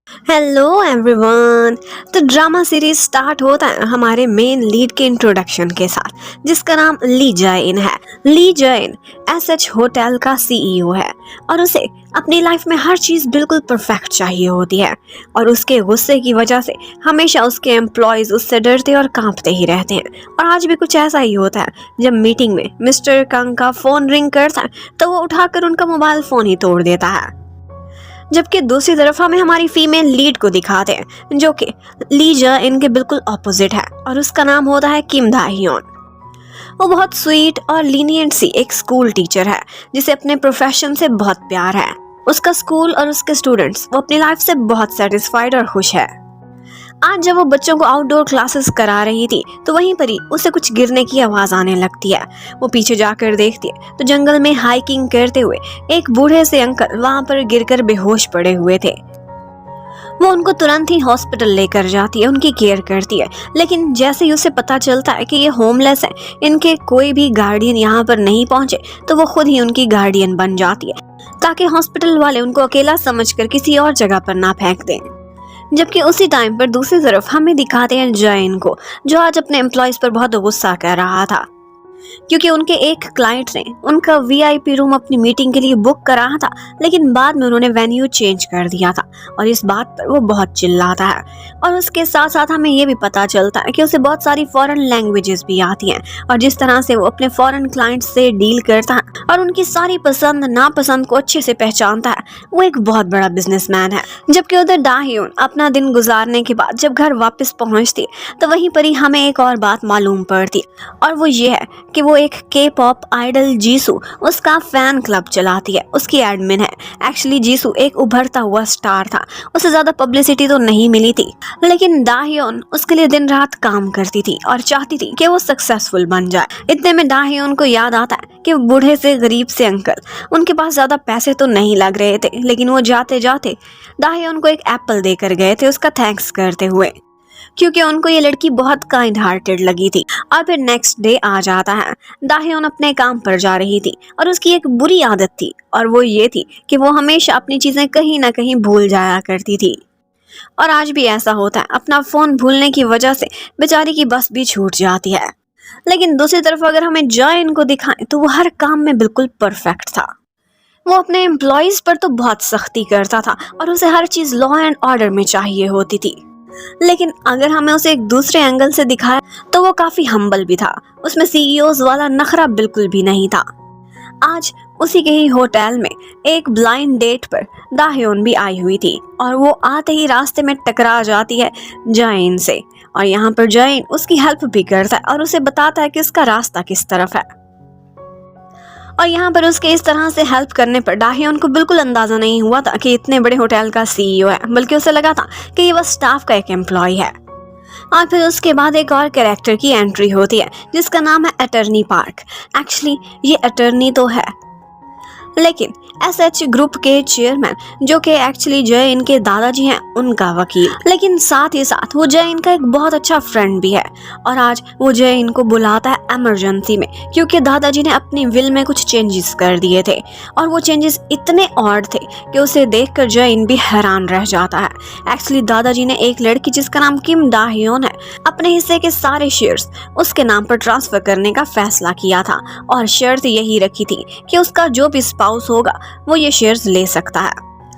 Hello everyone. तो drama series start होता है हमारे मेन लीड के इंट्रोडक्शन के साथ, जिसका नाम ली जैन है। ली जैन एसएच होटल का सीईओ है और उसे अपनी लाइफ में हर चीज बिल्कुल परफेक्ट चाहिए होती है और उसके गुस्से की वजह से हमेशा उसके एम्प्लॉयज उससे डरते और कांपते ही रहते हैं। और आज भी कुछ ऐसा ही होता है। जब मीटिंग में मिस्टर कंग का फोन रिंग करता है तो वो उठाकर उनका मोबाइल फोन ही तोड़ देता है। जबकि दूसरी तरफ हमें हमारी फीमेल लीड को दिखाते हैं जो कि लीजा इनके बिल्कुल ऑपोजिट है और उसका नाम होता है किम दाह्योन। वो बहुत स्वीट और लीनियंट सी एक स्कूल टीचर है जिसे अपने प्रोफेशन से बहुत प्यार है। उसका स्कूल और उसके स्टूडेंट्स वो अपनी लाइफ से बहुत सेटिस्फाइड और खुश है। आज जब वो बच्चों को आउटडोर क्लासेस करा रही थी तो वहीं पर ही उसे कुछ गिरने की आवाज आने लगती है। वो पीछे जाकर देखती है तो जंगल में हाइकिंग करते हुए एक बूढ़े से अंकल वहां पर गिरकर बेहोश पड़े हुए थे। वो उनको तुरंत ही हॉस्पिटल लेकर जाती है, उनकी केयर करती है। लेकिन जैसे ही उसे पता चलता है कि ये होमलेस है, इनके कोई भी गार्डियन यहाँ पर नहीं पहुंचे, तो वो खुद ही उनकी गार्डियन बन जाती है ताकि हॉस्पिटल वाले उनको अकेला समझकर किसी और जगह पर ना फेंक दें। जबकि उसी टाइम पर दूसरी तरफ हमें दिखाते हैं जैन को, जो आज अपने एम्प्लॉयज पर बहुत गुस्सा कर रहा था क्योंकि उनके एक क्लाइंट ने उनका वीआईपी रूम अपनी मीटिंग के लिए बुक कराया था, लेकिन बाद में उन्होंने वेन्यू चेंज कर दिया था और इस बात पर वो बहुत चिल्लाता है। और उसके साथ साथ हमें ये भी पता चलता है कि उसे बहुत सारी फॉरेन लैंग्वेजेस भी आती हैं और जिस तरह से वो अपने फॉरेन क्लाइंट से डील करता है और उनकी सारी पसंद नापसंद को अच्छे से पहचानता है, वो एक बहुत बड़ा बिजनेसमैन है। जबकि उधर दाह्योन अपना दिन गुजारने के बाद जब घर वापस पहुंचती तो वहीं पर ही हमें एक और बात मालूम पड़ती और वो ये है कि वो एक के पॉप आइडल जीसू उसका फैन क्लब चलाती है, उसकी एडमिन है। एक्चुअली जीसू एक उभरता हुआ स्टार था, उसे ज्यादा पब्लिसिटी तो नहीं मिली थी, लेकिन दाह्योन उसके लिए दिन रात काम करती थी और चाहती थी कि वो सक्सेसफुल बन जाए। इतने में दाह्योन को याद आता है कि बूढ़े से गरीब से अंकल, उनके पास ज्यादा पैसे तो नहीं लग रहे थे, लेकिन वो जाते जाते दाह्योन को एक एप्पल देकर गए थे उसका थैंक्स करते हुए, क्योंकि उनको ये लड़की बहुत काइंड हार्टेड लगी थी। और फिर नेक्स्ट डे आ जाता है। दाह्योन अपने काम पर जा रही थी और उसकी एक बुरी आदत थी और वो ये थी कि वो हमेशा अपनी चीजें कहीं ना कहीं भूल जाया करती थी। और आज भी ऐसा होता है, अपना फोन भूलने की वजह से बेचारी की बस भी छूट जाती है। लेकिन दूसरी तरफ अगर हमें जॉइन को दिखाएं तो वो हर काम में बिल्कुल परफेक्ट था। वो अपने एम्प्लॉयज पर तो बहुत सख्ती करता था और उसे हर चीज लॉ एंड ऑर्डर में चाहिए होती थी। लेकिन अगर हमें उसे एक दूसरे एंगल से दिखाया तो वो काफी हम्बल भी था, उसमें सीईओज वाला नखरा बिल्कुल भी नहीं था। आज उसी के ही होटल में एक ब्लाइंड डेट पर दाह्योन भी आई हुई थी और वो आते ही रास्ते में टकरा जाती है जैन से और यहाँ पर जैन उसकी हेल्प भी करता है और उसे बताता है कि उसका रास्ता किस तरफ है। और यहाँ पर उसके इस तरह से हेल्प करने पर दाह्योन को बिल्कुल अंदाजा नहीं हुआ था कि इतने बड़े होटल का सीईओ है, बल्कि उसे लगा था कि ये बस स्टाफ का एक एम्प्लॉय है। और फिर उसके बाद एक और कैरेक्टर की एंट्री होती है जिसका नाम है अटर्नी पार्क। एक्चुअली ये अटर्नी तो है, लेकिन एसएच ग्रुप के चेयरमैन जो कि एक्चुअली जय इनके दादाजी हैं उनका वकील, लेकिन साथ ही साथ वो जय इनका एक बहुत अच्छा फ्रेंड भी है। और आज वो जय इनको बुलाता है इमरजेंसी में क्योंकि दादाजी ने अपनी विल में कुछ चेंजेस कर दिए थे और वो चेंजेस इतने ऑड थे कि उसे देखकर जय इन भी हैरान रह जाता है। एक्चुअली दादाजी ने एक लड़की जिसका नाम किम दाह्योन है, अपने हिस्से के सारे शेयर्स उसके नाम पर ट्रांसफर करने का फैसला किया था और शर्त यही रखी थी कि उसका जो भी स्पाउस होगा वो ये शेयर्स ले सकता है।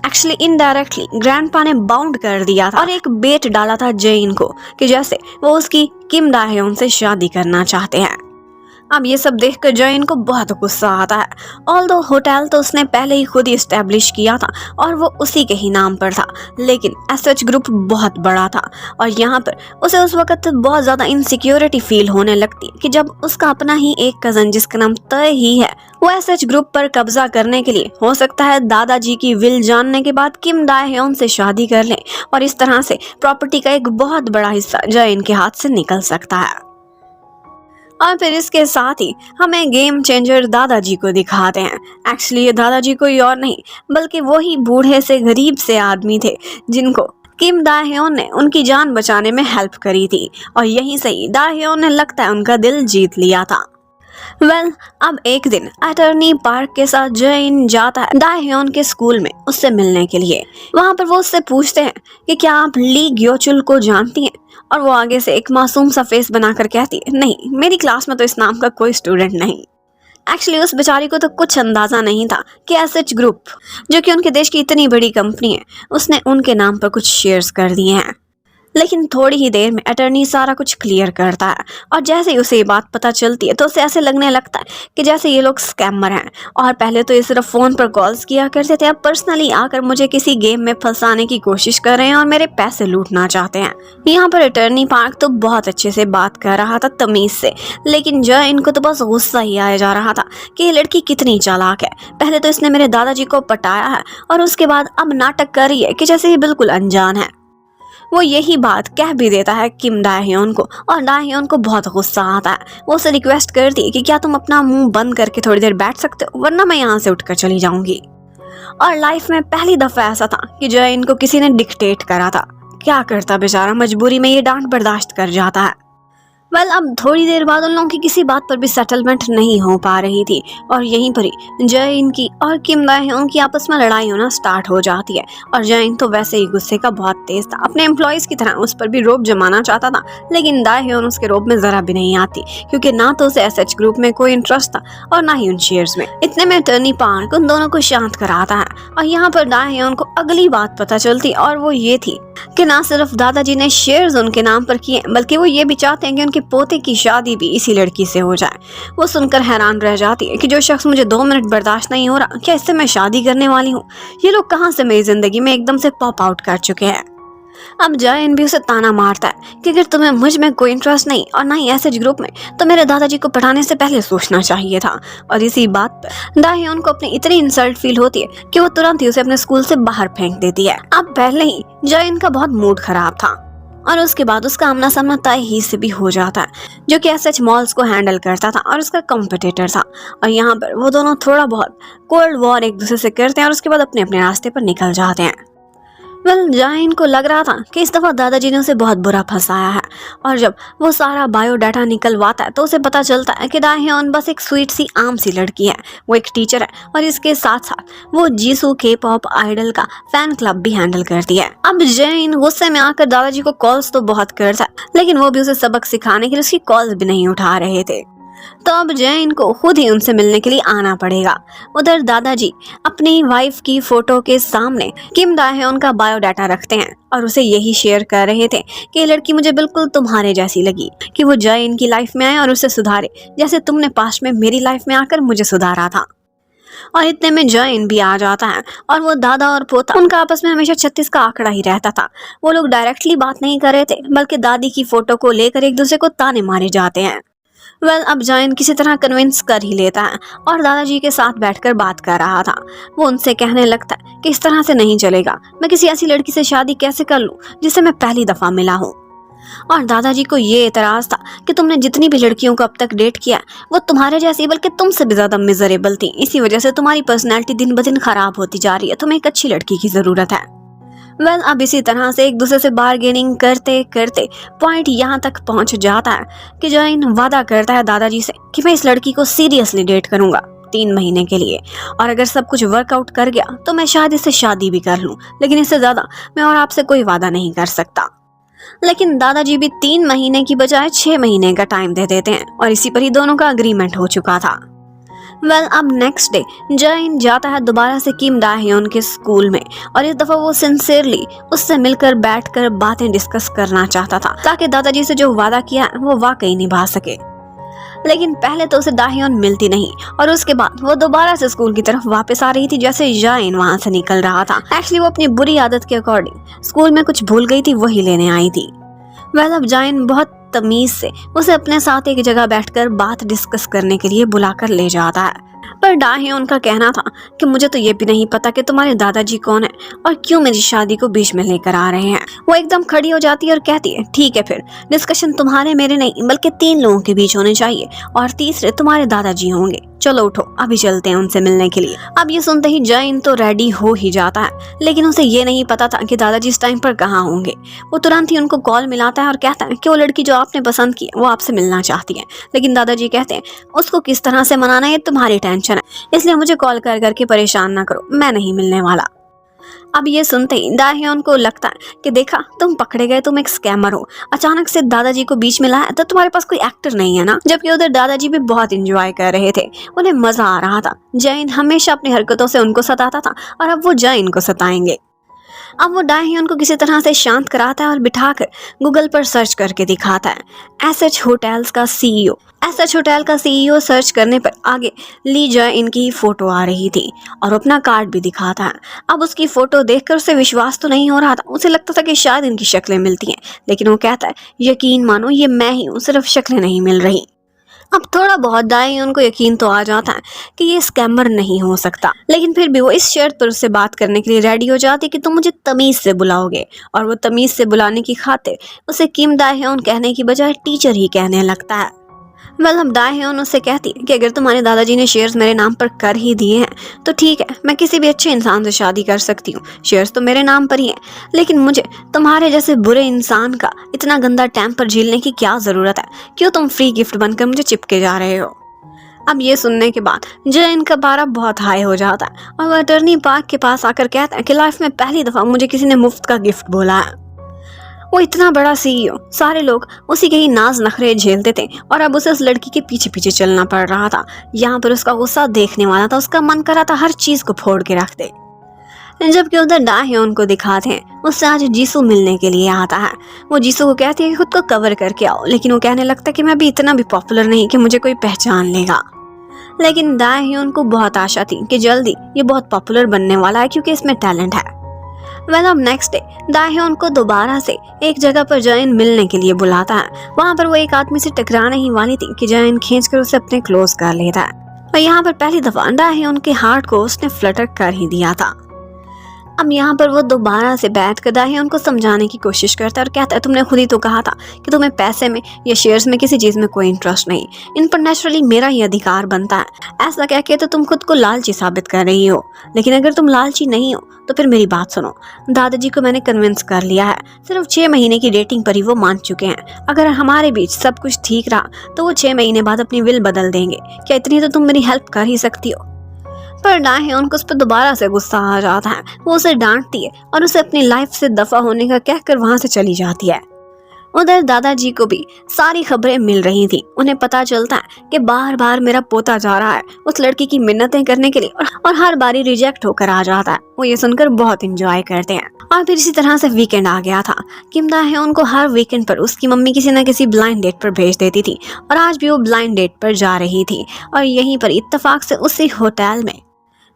एक्चुअली इनडायरेक्टली ग्रैंडपा ने बाउंड कर दिया था और एक बेट डाला था जैन को कि जैसे वो उसकी किम दाह्योन से शादी करना चाहते हैं। अब ये सब देखकर जैन को बहुत गुस्सा आता है। ऑल्दो होटल तो उसने पहले ही खुद ही एस्टेब्लिश किया था और वो उसी के ही नाम पर था, लेकिन एसएच ग्रुप बहुत बड़ा था और यहाँ पर उसे उस वक्त बहुत ज्यादा इनसिक्योरिटी फील होने लगती कि जब उसका अपना ही एक कजन जिसका नाम तय ही है वो एसएच ग्रुप पर कब्जा करने के लिए हो सकता है दादाजी की विल जानने के बाद किम दाह्योन से शादी कर ले और इस तरह से प्रॉपर्टी का एक बहुत बड़ा हिस्सा जैन के हाथ से निकल सकता है। और फिर इसके साथ ही हमें गेम चेंजर दादाजी को दिखाते हैं। एक्चुअली ये दादाजी कोई और नहीं बल्कि वही बूढ़े से गरीब से आदमी थे जिनको किम दाह्योन ने उनकी जान बचाने में हेल्प करी थी और यहीं से ही दाह्योन ने लगता है उनका दिल जीत लिया था। अब एक दिन अटर्नी पार्क के साथ जैन जाता है दाह्योन के स्कूल में उससे मिलने के लिए। वहाँ पर वो उससे पूछते हैं कि क्या आप ली ग्योचुल को जानती हैं, और वो आगे से एक मासूम सा फेस बनाकर कहती है, नहीं, मेरी क्लास में तो इस नाम का कोई स्टूडेंट नहीं। एक्चुअली उस बेचारी को तो कुछ अंदाजा नहीं था कि एसएच ग्रुप, जो कि उनके देश की इतनी बड़ी कंपनी है, उसने उनके नाम पर कुछ शेयर्स कर दिए हैं। लेकिन थोड़ी ही देर में अटर्नी सारा कुछ क्लियर करता है, और जैसे ही उसे ये बात पता चलती है तो उसे ऐसे लगने लगता है कि जैसे ये लोग स्कैमर हैं, और पहले तो ये सिर्फ फ़ोन पर कॉल्स किया करते थे, अब पर्सनली आकर मुझे किसी गेम में फंसाने की कोशिश कर रहे हैं और मेरे पैसे लूटना चाहते हैं। यहाँ पर अटर्नी पार्क तो बहुत अच्छे से बात कर रहा था तमीज़ से, लेकिन जो इनको तो बस गुस्सा ही आया जा रहा था कि ये लड़की कितनी चालाक है। पहले तो इसने मेरे दादाजी को पटाया है और उसके बाद अब नाटक कर रही है कि जैसे ये बिल्कुल अनजान है। वो यही बात कह भी देता है किम दाह्योन को, और दाह्योन को बहुत गुस्सा आता है। वो उसे रिक्वेस्ट करती है कि क्या तुम अपना मुंह बंद करके थोड़ी देर बैठ सकते हो, वरना मैं यहाँ से उठकर चली जाऊंगी। और लाइफ में पहली दफा ऐसा था कि जो इनको किसी ने डिक्टेट करा था। क्या करता बेचारा, मजबूरी में ये डांट बर्दाश्त कर जाता है। अब थोड़ी देर बाद उन लोगों की किसी बात पर भी सेटलमेंट नहीं हो पा रही थी, और यहीं पर ही जैन की और किम दाह्योन की आपस में लड़ाई होना स्टार्ट हो जाती है। और जैन तो वैसे ही गुस्से का बहुत तेज था, अपने एम्प्लॉयज की तरह उस पर भी रोब जमाना चाहता था, लेकिन दाह्योन उसके रोब में जरा भी नहीं आती, क्योंकि ना तो उसे एसएच ग्रुप में कोई इंटरेस्ट था और ना ही उन शेयर्स में। इतने में अटर्नी पार्क उन दोनों को शांत कराता है, और यहाँ पर दाह्योन को अगली बात पता चलती, और वो ये थी कि ना सिर्फ दादाजी ने शेयर्स उनके नाम पर किए, बल्कि वो ये भी चाहते हैं कि उनके पोते की शादी भी इसी लड़की से हो जाए। वो सुनकर हैरान रह जाती है कि जो शख्स मुझे 2 मिनट बर्दाश्त नहीं हो रहा, क्या इससे मैं शादी करने वाली हूँ? ये लोग कहाँ से मेरी जिंदगी में एकदम से पॉप आउट कर चुके हैं। अब जैन भी उसे ताना मारता है कि अगर तुम्हें मुझ में कोई इंटरेस्ट नहीं और ना ही एसएच ग्रुप में, तो मेरे दादाजी को पढ़ाने से पहले सोचना चाहिए था। और इसी बात पर दाह्योन को अपनी इतनी इंसल्ट फील होती है कि वो तुरंत ही उसे अपने स्कूल से बाहर फेंक देती है। अब पहले ही जैन का बहुत मूड खराब था, और उसके बाद उसका आमना सामना तय ही से भी हो जाता है, जो कि एसएच मॉल्स को हैंडल करता था और उसका कॉम्पिटिटर था। और यहाँ पर वो दोनों थोड़ा बहुत कोल्ड वॉर एक दूसरे से करते हैं, और उसके बाद अपने अपने रास्ते पर निकल जाते हैं। जैन को लग रहा था कि इस दफा दादाजी ने उसे बहुत बुरा फंसाया है, और जब वो सारा बायोडाटा निकलवाता है तो उसे पता चलता है कि दाह्योन बस एक स्वीट सी आम सी लड़की है। वो एक टीचर है, और इसके साथ साथ वो जीसू के पॉप आइडल का फैन क्लब भी हैंडल करती है। अब जैन गुस्से में आकर दादाजी को कॉल्स तो बहुत करता है, लेकिन वो भी उसे सबक सिखाने के लिए उसकी कॉल्स भी नहीं उठा रहे थे। तो अब जैन को खुद ही उनसे मिलने के लिए आना पड़ेगा। उधर दादाजी अपनी वाइफ की फोटो के सामने किम दाह्योन का बायोडाटा रखते हैं, और उसे यही शेयर कर रहे थे कि ये लड़की मुझे बिल्कुल तुम्हारे जैसी लगी, कि वो जैन की लाइफ में आए और उसे सुधारे, जैसे तुमने पास्ट में मेरी लाइफ में आकर मुझे सुधारा था। और इतने में जैन भी आ जाता है, और वो दादा और पोता, उनका आपस में हमेशा 36 का आंकड़ा ही रहता था। वो लोग डायरेक्टली बात नहीं कर रहे थे, बल्कि दादी की फोटो को लेकर एक दूसरे को ताने मारे जाते हैं। अब जैन किसी तरह कन्विंस कर ही लेता है, और दादाजी के साथ बैठकर बात कर रहा था। वो उनसे कहने लगता है कि इस तरह से नहीं चलेगा, मैं किसी ऐसी लड़की से शादी कैसे कर लूं जिससे मैं पहली दफा मिला हूँ। और दादाजी को ये एतराज था कि तुमने जितनी भी लड़कियों को अब तक डेट किया वो तुम्हारे जैसी बल्कि तुमसे भी ज्यादा मिजरेबल थी, इसी वजह से तुम्हारी पर्सनैलिटी दिन ब दिन खराब होती जा रही है, तुम्हें एक अच्छी लड़की की जरूरत है। अब इसी तरह से एक दूसरे से बार्गेनिंग करते करते पॉइंट यहाँ तक पहुँच जाता है कि जैन वादा करता है दादाजी से कि मैं इस लड़की को सीरियसली डेट करूंगा 3 महीने के लिए, और अगर सब कुछ वर्कआउट कर गया तो मैं शायद इससे शादी भी कर लूं, लेकिन इससे ज्यादा मैं और आपसे कोई वादा नहीं कर सकता। लेकिन दादाजी भी 3 महीने की बजाय 6 महीने का टाइम दे देते हैं, और इसी पर ही दोनों का अग्रीमेंट हो चुका था। अब नेक्स्ट डे जैन जाता है दोबारा से किम दाह्योन के स्कूल में, और इस दफा वो सिंसियरली उससे मिलकर बैठकर बातें डिस्कस करना चाहता था, ताकि दादाजी से जो वादा किया वो वाकई निभा सके। लेकिन पहले तो उसे दाह्योन मिलती नहीं, और उसके बाद वो दोबारा से स्कूल की तरफ वापस आ रही थी जैसे जैन वहां से निकल रहा था। एक्चुअली वो अपनी बुरी आदत के अकॉर्डिंग स्कूल में कुछ भूल गई थी, वही लेने आई थी। अब जैन बहुत तमीज से उसे अपने साथ एक जगह बैठकर बात डिस्कस करने के लिए बुलाकर ले जाता है, पर डाह्योन का कहना था कि मुझे तो ये भी नहीं पता कि तुम्हारे दादाजी कौन है और क्यों मेरी शादी को बीच में लेकर आ रहे हैं। वो एकदम खड़ी हो जाती है और कहती है ठीक है फिर डिस्कशन तुम्हारे मेरे नहीं बल्कि 3 लोगों के बीच होने चाहिए और तीसरे तुम्हारे दादाजी होंगे। चलो उठो अभी चलते हैं उनसे मिलने के लिए। अब ये सुनते ही जैन तो रेडी हो ही जाता है, लेकिन उसे ये नहीं पता था कि दादाजी इस टाइम पर कहाँ होंगे। वो तुरंत ही उनको कॉल मिलाता है और कहता है कि वो लड़की जो आपने पसंद की वो आपसे मिलना चाहती है। लेकिन दादाजी कहते हैं उसको किस तरह से मनाना ये तुम्हारी टेंशन है, इसलिए मुझे कॉल कर करके परेशान ना करो, मैं नहीं मिलने वाला। अब ये सुनते ही दाह्योन को लगता है कि देखा तुम पकड़े गए, तुम एक स्कैमर हो। अचानक से दादाजी को बीच में लाया तो तुम्हारे पास कोई एक्टर नहीं है ना। जबकि उधर दादाजी भी बहुत एंजॉय कर रहे थे, उन्हें मजा आ रहा था। जैन हमेशा अपनी हरकतों से उनको सताता था और अब वो जैन को सताएंगे। अब वो डाह्योन को किसी तरह से शांत कराता है और बिठाकर गूगल पर सर्च करके दिखाता है एसएच होटल्स का सीईओ। एसएच होटल का सीईओ सर्च करने पर आगे ली जॉइन की फोटो आ रही थी और अपना कार्ड भी दिखाता है। अब उसकी फोटो देखकर उसे विश्वास तो नहीं हो रहा था, उसे लगता था कि शायद इनकी शक्लें मिलती हैं, लेकिन वो कहता है यकीन मानो ये मैं ही हूँ, सिर्फ शक्लें नहीं मिल रही। अब थोड़ा बहुत दाह्योन को यकीन तो आ जाता है कि ये स्कैमर नहीं हो सकता, लेकिन फिर भी वो इस शर्त पर उससे बात करने के लिए रेडी हो जाती है कि तुम मुझे तमीज से बुलाओगे। और वो तमीज से बुलाने की खातिर उसे किम दाह्योन कहने की बजाय टीचर ही कहने लगता है। अब दाह्योन उससे कहती है कि अगर तुम्हारे दादाजी ने शेयर्स मेरे नाम पर कर ही दिए हैं तो ठीक है, मैं किसी भी अच्छे इंसान से शादी कर सकती हूँ, शेयर्स तो मेरे नाम पर ही हैं, लेकिन मुझे तुम्हारे जैसे बुरे इंसान का इतना गंदा टेम्पर झेलने की क्या ज़रूरत है? क्यों तुम फ्री गिफ्ट बनकर मुझे चिपके जा रहे हो? अब ये सुनने के बाद जैन का पारा बहुत हाई हो जाता है और वह अटर्नी पार्क के पास आकर कहता है कि लाइफ में पहली दफ़ा मुझे किसी ने मुफ्त का गिफ्ट बोला है। वो इतना बड़ा सीईओ, सारे लोग उसी के ही नाज नखरे झेलते थे और अब उसे उस लड़की के पीछे पीछे चलना पड़ रहा था। यहाँ पर उसका गुस्सा देखने वाला था, उसका मन कर रहा था हर चीज को फोड़ के रख दे। जबकि उधर दाह्योन को दिखाते हैं उससे आज जीसू मिलने के लिए आता है। वो जीसू को कहती है कि खुद को कवर करके आओ, लेकिन वो कहने लगता है कि मैं अभी इतना भी पॉपुलर नहीं कि मुझे कोई पहचान लेगा। लेकिन दाह्योन को बहुत आशा थी कि जल्दी ये बहुत पॉपुलर बनने वाला है क्योंकि इसमें टैलेंट है। अब नेक्स्ट डे दाह्योन को दोबारा से एक जगह पर जैन मिलने के लिए बुलाता है। वहाँ पर वो एक आदमी से टकराने ही वाली थी कि जैन खींचकर उसे अपने क्लोज कर लेता है और यहाँ पर पहली दफा दाह्योन के हार्ट को उसने फ्लटर कर ही दिया था। अब यहाँ पर वो दोबारा से बैठकर दाह्योन को समझाने की कोशिश करता है और कहता है तुमने खुद ही तो कहा था कि तुम्हें पैसे में या शेयर्स में किसी चीज़ में कोई इंटरेस्ट नहीं, इन पर नेचुरली मेरा ही अधिकार बनता है। ऐसा कह के तो तुम खुद को लालची साबित कर रही हो, लेकिन अगर तुम लालची नहीं हो तो फिर मेरी बात सुनो। दादाजी को मैंने कन्विंस कर लिया है, सिर्फ 6 महीने की डेटिंग पर ही वो मान चुके हैं। अगर हमारे बीच सब कुछ ठीक रहा तो वो 6 महीने बाद अपनी विल बदल देंगे। क्या इतनी तो तुम मेरी हेल्प कर ही सकती हो? पर दाह्योन को उस पर दोबारा से गुस्सा आ जाता है। वो उसे डांटती है और उसे अपनी लाइफ से दफा होने का कहकर वहां से चली जाती है। उधर दादाजी को भी सारी खबरें मिल रही थी। उन्हें पता चलता है कि बार बार मेरा पोता जा रहा है उस लड़की की मिन्नतें करने के लिए और हर बारी रिजेक्ट होकर आ जाता है। वो ये सुनकर बहुत इंजॉय करते हैं। और फिर इसी तरह से वीकेंड आ गया था। किम दाह्योन को हर वीकेंड पर उसकी मम्मी किसी न किसी ब्लाइंड डेट पर भेज देती थी और आज भी वो ब्लाइंड डेट पर जा रही थी और यहीं पर इत्तेफाक से उसी होटल में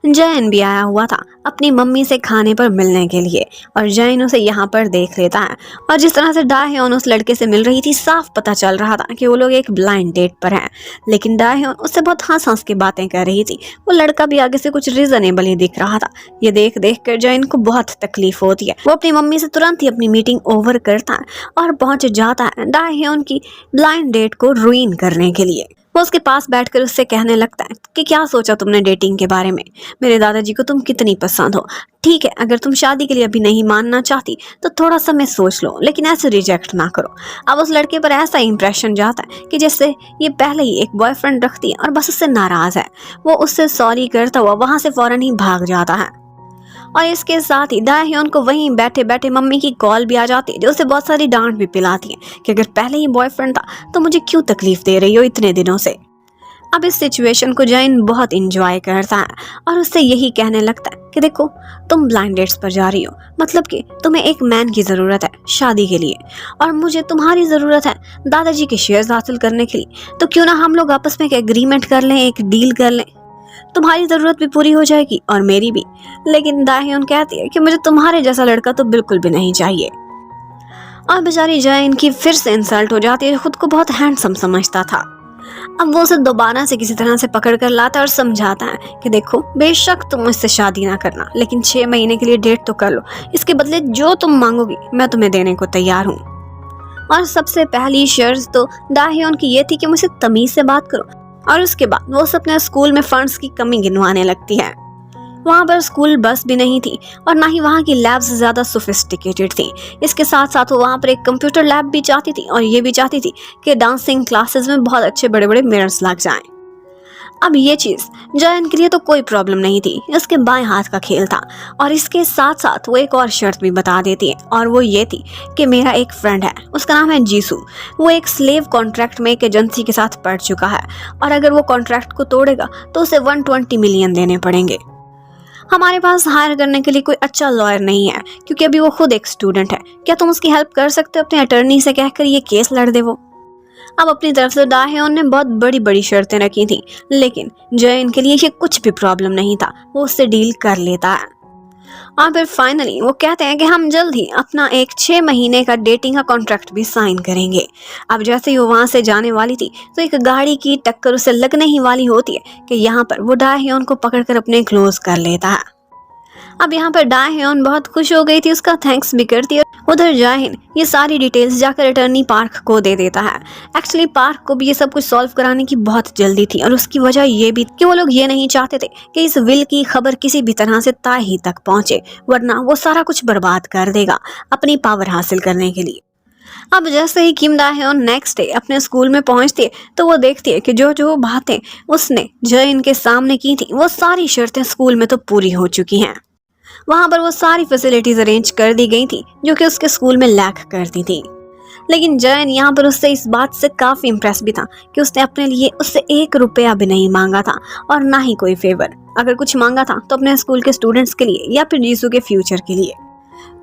जैन भी आया हुआ था अपनी मम्मी से खाने पर मिलने के लिए और जैन उसे यहाँ पर देख लेता है। और जिस तरह से दाह्योन उस लड़के से मिल रही थी साफ पता चल रहा था कि वो लोग एक ब्लाइंड डेट पर हैं। लेकिन दाह्योन उससे बहुत हंस हंस के बातें कर रही थी। वो लड़का भी आगे से कुछ रीजनेबल ही दिख रहा था। ये देख देख कर जैन को बहुत तकलीफ होती है। वो अपनी मम्मी से तुरंत ही अपनी मीटिंग ओवर करता है और पहुंच जाता है दाह्योन की ब्लाइंड डेट को रुइन करने के लिए। वो उसके पास बैठकर उससे कहने लगता है कि क्या सोचा तुमने डेटिंग के बारे में, मेरे दादाजी को तुम कितनी पसंद हो। ठीक है, अगर तुम शादी के लिए अभी नहीं मानना चाहती तो थोड़ा समय सोच लो, लेकिन ऐसे रिजेक्ट ना करो। अब उस लड़के पर ऐसा इंप्रेशन जाता है कि जैसे ये पहले ही एक बॉयफ्रेंड रखती है और बस उससे नाराज है। वो उससे सॉरी करता हुआ वहां से फौरन ही भाग जाता है। और इसके साथ ही दाह्योन को वहीं बैठे बैठे मम्मी की कॉल भी आ जाती है जो उसे बहुत सारी डांट भी पिलाती है कि अगर पहले ही बॉयफ्रेंड था तो मुझे क्यों तकलीफ दे रही हो इतने दिनों से। अब इस सिचुएशन को जैन बहुत इंजॉय करता है और उससे यही कहने लगता है कि देखो तुम ब्लाइंड डेट्स पर जा रही हो, मतलब कि तुम्हें एक मैन की ज़रूरत है शादी के लिए और मुझे तुम्हारी ज़रूरत है दादाजी के शेयर्स हासिल करने के लिए। तो क्यों ना हम लोग आपस में एक एग्रीमेंट कर लें, एक डील कर लें, तुम्हारी ज़रूरत भी पूरी हो जाएगी और मेरी भी। लेकिन दाह्योन कहती है कि मुझे तुम्हारे जैसा लड़का तो बिल्कुल भी नहीं चाहिए। और बेचारी जैन की फिर से इंसल्ट हो जाती है। खुद को बहुत हैंडसम समझता था। अब वो उसे दोबारा से किसी तरह से पकड़ कर लाता है और समझाता है कि देखो, बेशक तुम मुझसे शादी ना करना, लेकिन 6 महीने के लिए डेट तो कर लो। इसके बदले जो तुम मांगोगी मैं तुम्हें देने को तैयार हूँ। और सबसे पहली शर्त तो दाहयोन की ये थी कि मुझसे तमीज से बात करो। और उसके बाद वो अपने स्कूल में फंड्स की कमी गिनवाने लगती है। वहाँ पर स्कूल बस भी नहीं थी और ना ही वहाँ की लैब्स ज़्यादा सोफिस्टिकेटेड थी। इसके साथ साथ वो वहाँ पर एक कंप्यूटर लैब भी चाहती थी और ये भी चाहती थी कि डांसिंग क्लासेस में बहुत अच्छे बड़े बड़े मिरर्स लग जाएं। अब ये चीज़ जयन के लिए तो कोई प्रॉब्लम नहीं थी, इसके बाएं हाथ का खेल था। और इसके साथ साथ वो एक और शर्त भी बता देती है, और वो ये थी कि मेरा एक फ्रेंड है, उसका नाम है जीसू। वो एक स्लेव कॉन्ट्रैक्ट में एक एजेंसी के साथ पड़ चुका है और अगर वो कॉन्ट्रैक्ट को तोड़ेगा तो उसे 120 मिलियन देने पड़ेंगे। हमारे पास हायर करने के लिए कोई अच्छा लॉयर नहीं है क्योंकि अभी वो खुद एक स्टूडेंट है। क्या तुम उसकी हेल्प कर सकते हो अपने अटर्नी से कहकर ये केस लड़ दे वो। अब अपनी तरफ से दाहयोन ने बहुत बड़ी बड़ी शर्तें रखी थी, लेकिन जयन के लिए ये कुछ भी प्रॉब्लम नहीं था, वो उससे डील कर लेता है। और फिर फाइनली वो कहते हैं कि हम जल्द ही अपना एक 6 महीने का डेटिंग का कॉन्ट्रैक्ट भी साइन करेंगे। अब जैसे ही वो वहाँ से जाने वाली थी तो एक गाड़ी की टक्कर उसे लगने ही वाली होती है कि यहाँ पर वो दाहयोन को पकड़कर अपने क्लोज कर लेता है। अब यहाँ पर दाहयोन बहुत खुश हो गई थी, उसका थैंक्स भी करती है। उधर जाहिन ये सारी डिटेल्स जाकर अटर्नी पार्क को दे देता है। एक्चुअली पार्क को भी ये सब कुछ सॉल्व कराने की बहुत जल्दी थी और उसकी वजह ये भी कि वो लोग ये नहीं चाहते थे कि इस विल की खबर किसी भी तरह से ताही तक पहुंचे, वरना वो सारा कुछ बर्बाद कर देगा अपनी पावर हासिल करने के लिए। अब जैसे ही किम दाहयोन नेक्स्ट डे अपने स्कूल में पहुंचती है तो वो देखती है कि जो जो बातें उसने जयन के सामने की थी वो सारी शर्तें स्कूल में तो पूरी हो चुकी हैं। वहाँ पर वो सारी फैसिलिटीज अरेंज कर दी गई थी जो कि उसके स्कूल में लैक करती थी। लेकिन जयन यहाँ पर उससे इस बात से काफी इम्प्रेस भी था कि उसने अपने लिए उससे 1 रुपया भी नहीं मांगा था और ना ही कोई फेवर। अगर कुछ मांगा था तो अपने स्कूल के स्टूडेंट्स के लिए या फिर जीसू के फ्यूचर के लिए।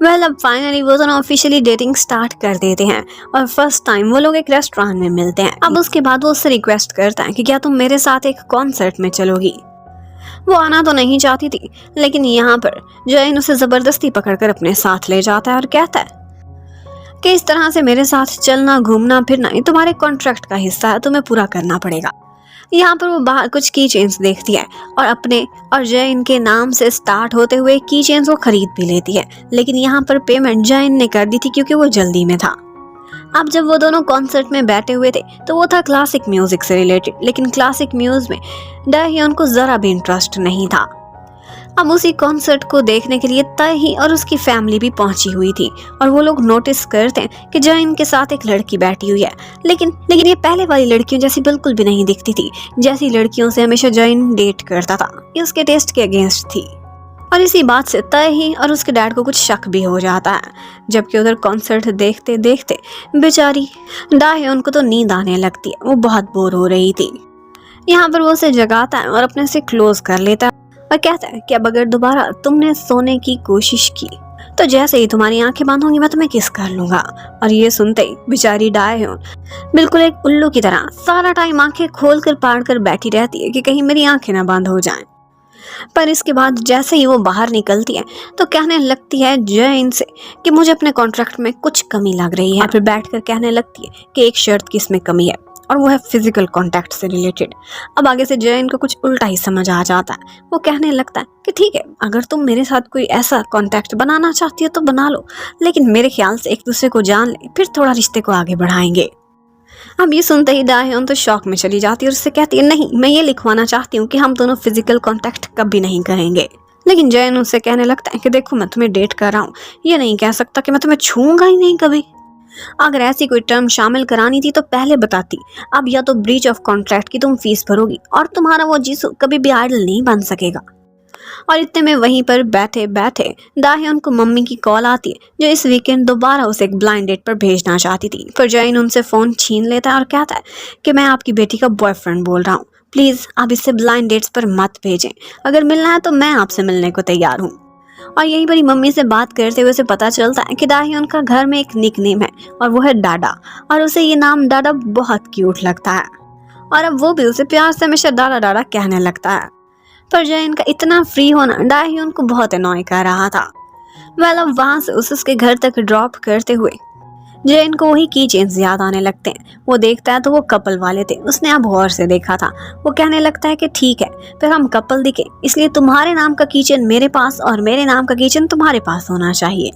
वेल, अब फाइनली वो दोनों ऑफिशियली डेटिंग स्टार्ट कर देते हैं और फर्स्ट टाइम वो लोग एक रेस्टोरेंट में मिलते हैं। अब उसके बाद वो उससे रिक्वेस्ट करता है कि क्या तुम मेरे साथ एक कॉन्सर्ट में चलोगी। वो आना तो नहीं चाहती थी, लेकिन यहाँ पर जयन उसे जबरदस्ती पकड़कर अपने साथ ले जाता है और कहता है कि इस तरह से मेरे साथ चलना घूमना फिरना ये तुम्हारे कॉन्ट्रैक्ट का हिस्सा है, तुम्हें पूरा करना पड़ेगा। यहाँ पर वो बाहर कुछ की चेन्स देखती है और अपने और जयन के नाम से स्टार्ट होते हुए की चेन्स वो खरीद भी लेती है, लेकिन यहाँ पर पेमेंट जयन ने कर दी थी क्योंकि वो जल्दी में था। अब जब वो दोनों कॉन्सर्ट में बैठे हुए थे तो वो था क्लासिक म्यूजिक से रिलेटेड, लेकिन क्लासिक म्यूजिक में दाहयोन को जरा भी इंटरेस्ट नहीं था। अब उसी कॉन्सर्ट को देखने के लिए ताही और उसकी फैमिली भी पहुंची हुई थी और वो लोग नोटिस करते हैं कि जयन के साथ एक लड़की बैठी हुई है, लेकिन ये पहले वाली लड़कियों जैसी बिल्कुल भी नहीं दिखती थी जैसी लड़कियों से हमेशा जयन डेट करता था। ये उसके टेस्ट के अगेंस्ट थी और इसी बात से ताही और उसके डैड को कुछ शक भी हो जाता है। जबकि उधर कॉन्सर्ट देखते देखते बेचारी दाहयोन को तो नींद आने लगती है, वो बहुत बोर हो रही थी। यहाँ पर वो उसे जगाता है और अपने से क्लोज कर लेता है और कहता है कि अब अगर दोबारा तुमने सोने की कोशिश की तो जैसे ही तुम्हारी आंखें बंद होंगी मैं तुम्हें किस कर लूंगा। और ये सुनते ही बेचारी दाहयोन बिल्कुल एक उल्लू की तरह सारा टाइम आंखें खोल कर पाड़ कर बैठी रहती है कि कहीं मेरी आंखें ना बंद हो जाएं। पर इसके बाद जैसे ही वो बाहर निकलती है तो कहने लगती है जयन से कि मुझे अपने कॉन्ट्रैक्ट में कुछ कमी लग रही है। फिर बैठकर कहने लगती है कि एक शर्त की इसमें कमी है और वो है फिजिकल कांटेक्ट से रिलेटेड। अब आगे से जयन को कुछ उल्टा ही समझ आ जाता है। वो कहने लगता है कि ठीक है, अगर तुम मेरे साथ कोई ऐसा कांटेक्ट बनाना चाहती हो तो बना लो, लेकिन मेरे ख्याल से एक दूसरे को जान ले, फिर थोड़ा रिश्ते को आगे बढ़ाएंगे। अब ये सुनते ही दाहयोन तो शॉक में चली जाती है और उससे कहती है नहीं, मैं ये लिखवाना चाहती हूँ कि हम दोनों फिजिकल कांटेक्ट कभी नहीं करेंगे। लेकिन जयन उससे कहने लगता है कि देखो मैं तुम्हें डेट कर रहा हूँ, ये नहीं कह सकता कि मैं तुम्हें छूऊंगा ही नहीं कभी। अगर ऐसी कोई टर्म शामिल करानी थी तो पहले बताती। अब या तो ब्रीच ऑफ कॉन्ट्रैक्ट की तुम फीस भरोगी और तुम्हारा वो जीसू कभी भी आइडल नहीं बन सकेगा। और इतने में वहीं पर बैठे बैठे दाहयोन को मम्मी की कॉल आती है जो इस वीकेंड दोबारा उसे एक ब्लाइंड डेट पर भेजना चाहती थी। फिर जयन उनसे फोन छीन लेता है और कहता है कि मैं आपकी बेटी का बॉयफ्रेंड बोल रहा हूँ, प्लीज आप इससे ब्लाइंड डेट्स पर मत भेजें, अगर मिलना है तो मैं आपसे मिलने को तैयार हूँ। और यहीं पर ही मम्मी से बात करते हुए उसे पता चलता है कि दाहयोन का घर में एक निकनेम है और वो है डाडा, और उसे ये नाम डाडा बहुत क्यूट लगता है और अब वो भी उसे प्यार से हमेशा डाडा डाडा कहने लगता है। पर जयन का इतना फ्री होना दाहयोन को बहुत अनॉय कर रहा था। वेल, अब वहां से उसके घर तक ड्रॉप करते हुए जयन को वही की चेन्स याद आने लगते हैं। वो देखता है तो वो कपल वाले थे, उसने अब गौर से देखा था। वो कहने लगता है कि ठीक है, फिर हम कपल दिखे, इसलिए तुम्हारे नाम का किचन मेरे पास और मेरे नाम का किचन तुम्हारे पास होना चाहिए।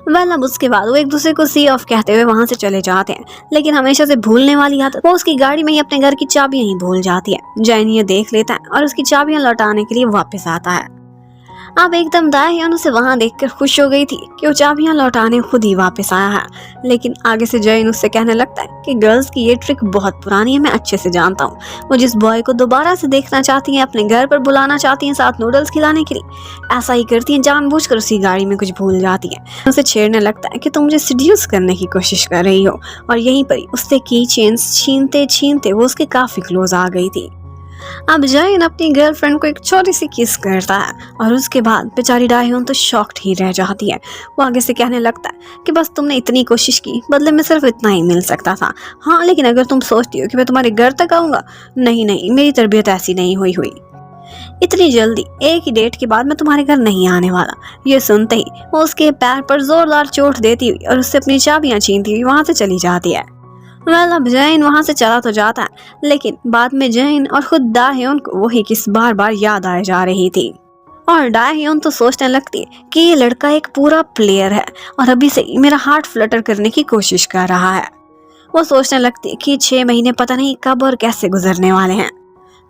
अब उसके बाद वो एक दूसरे को सी ऑफ कहते हुए वहां से चले जाते हैं, लेकिन हमेशा से भूलने वाली आदत, वो उसकी गाड़ी में ही अपने घर की चाबियां ही भूल जाती है। जैन ये देख लेता है और उसकी चाबियां लौटाने के लिए वापस आता है। अब एकदम दाहियान उसे वहां देखकर खुश हो गई थी कि वो चाबियां लौटाने खुद ही वापस आया है। लेकिन आगे से जैन उससे कहने लगता है कि गर्ल्स की ये ट्रिक बहुत पुरानी है, मैं अच्छे से जानता हूँ। वो जिस बॉय को दोबारा से देखना चाहती हैं, अपने घर पर बुलाना चाहती हैं साथ नूडल्स खिलाने के लिए, ऐसा ही करती हैं, जानबूझकर उसी गाड़ी में कुछ भूल जाती है। उसे छेड़ने लगता है कि तुम मुझे सीड्यूस करने की कोशिश कर रही हो, और यहीं पर उससे की चेन्स छीनते छीनते वो उसके काफी क्लोज आ गई थी। अब जैन अपनी गर्लफ्रेंड को एक छोटी सी किस करता है और उसके बाद बेचारी डाह्योन तो शॉक्ड ही रह जाती है। वो आगे से कहने लगता है कि बस तुमने इतनी कोशिश की, बदले में सिर्फ इतना ही मिल सकता था। हाँ, लेकिन अगर तुम सोचती हो कि मैं तुम्हारे घर तक आऊंगा, नहीं नहीं, मेरी तरबियत ऐसी नहीं हुई। इतनी जल्दी एक ही डेट के बाद मैं तुम्हारे घर नहीं आने वाला। ये सुनते ही वो उसके पैर पर जोरदार चोट देती हुई और उससे अपनी चाबियां छीनती हुई वहां से चली जाती है। अब जैन वहां से चला तो जाता है, लेकिन बाद में जैन और खुद दाह्योन को वही किस बार बार याद आए जा रही थी। और दाह्योन तो सोचने लगती है कि ये लड़का एक पूरा प्लेयर है और अभी से ही मेरा हार्ट फ्लटर करने की कोशिश कर रहा है। वो सोचने लगती है कि 6 महीने पता नहीं कब और कैसे गुजरने वाले हैं।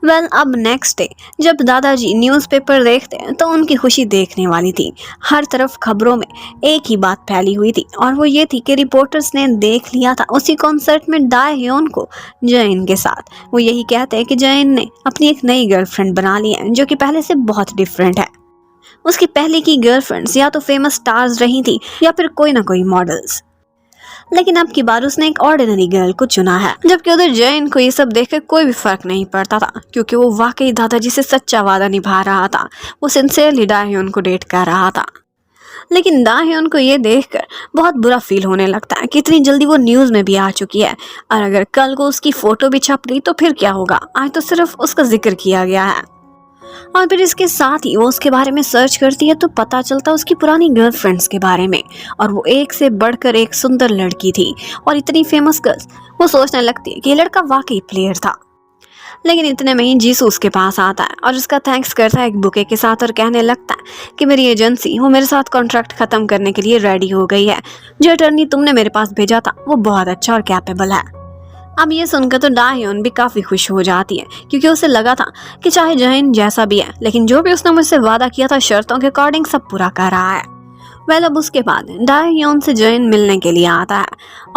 अब नेक्स्ट डे जब दादाजी न्यूज़पेपर देखते हैं तो उनकी खुशी देखने वाली थी। हर तरफ खबरों में एक ही बात फैली हुई थी, और वो ये थी कि रिपोर्टर्स ने देख लिया था उसी कॉन्सर्ट में दाह्योन को जैन के साथ। वो यही कहते हैं कि जैन ने अपनी एक नई गर्लफ्रेंड बना ली है जो कि पहले से बहुत डिफरेंट है। उसकी पहले की गर्लफ्रेंड्स या तो फेमस स्टार्स रही थी या फिर कोई ना कोई मॉडल्स, लेकिन अब की बार उसने एक ऑर्डिनरी गर्ल को चुना है। जबकि उधर जैन को ये सब देखकर कोई भी फर्क नहीं पड़ता था, क्योंकि वो वाकई दादाजी से सच्चा वादा निभा रहा था। वो सिंसियरली दाह्योन को डेट कर रहा था। लेकिन दाह्योन को ये देखकर बहुत बुरा फील होने लगता है कि इतनी जल्दी वो न्यूज़ में भी आ चुकी है, और अगर कल को उसकी फोटो भी छप गई तो फिर क्या होगा। आज तो सिर्फ उसका जिक्र किया गया है। और फिर इसके साथ ही वो उसके बारे में सर्च करती है तो पता चलता है उसकी पुरानी गर्लफ्रेंड्स के बारे में, और वो एक से बढ़कर एक सुंदर लड़की थी और इतनी फेमस गर्ल्स। वो सोचने लगती है कि ये लड़का वाकई प्लेयर था। लेकिन इतने में ही जीसू उसके पास आता है और उसका थैंक्स करता है एक बुके के साथ, और कहने लगता है कि मेरी एजेंसी वो मेरे साथ कॉन्ट्रैक्ट खत्म करने के लिए रेडी हो गई है। जो अटर्नी तुमने मेरे पास भेजा था वो बहुत अच्छा और कैपेबल है। अब ये सुनकर तो दाह्योन भी काफी खुश हो जाती है, क्योंकि उसे लगा था कि चाहे जैन जैसा भी है, लेकिन जो भी उसने मुझसे वादा किया था शर्तों के अकॉर्डिंग सब पूरा कर रहा है। अब उसके बाद दाह्योन से जैन मिलने के लिए आता है,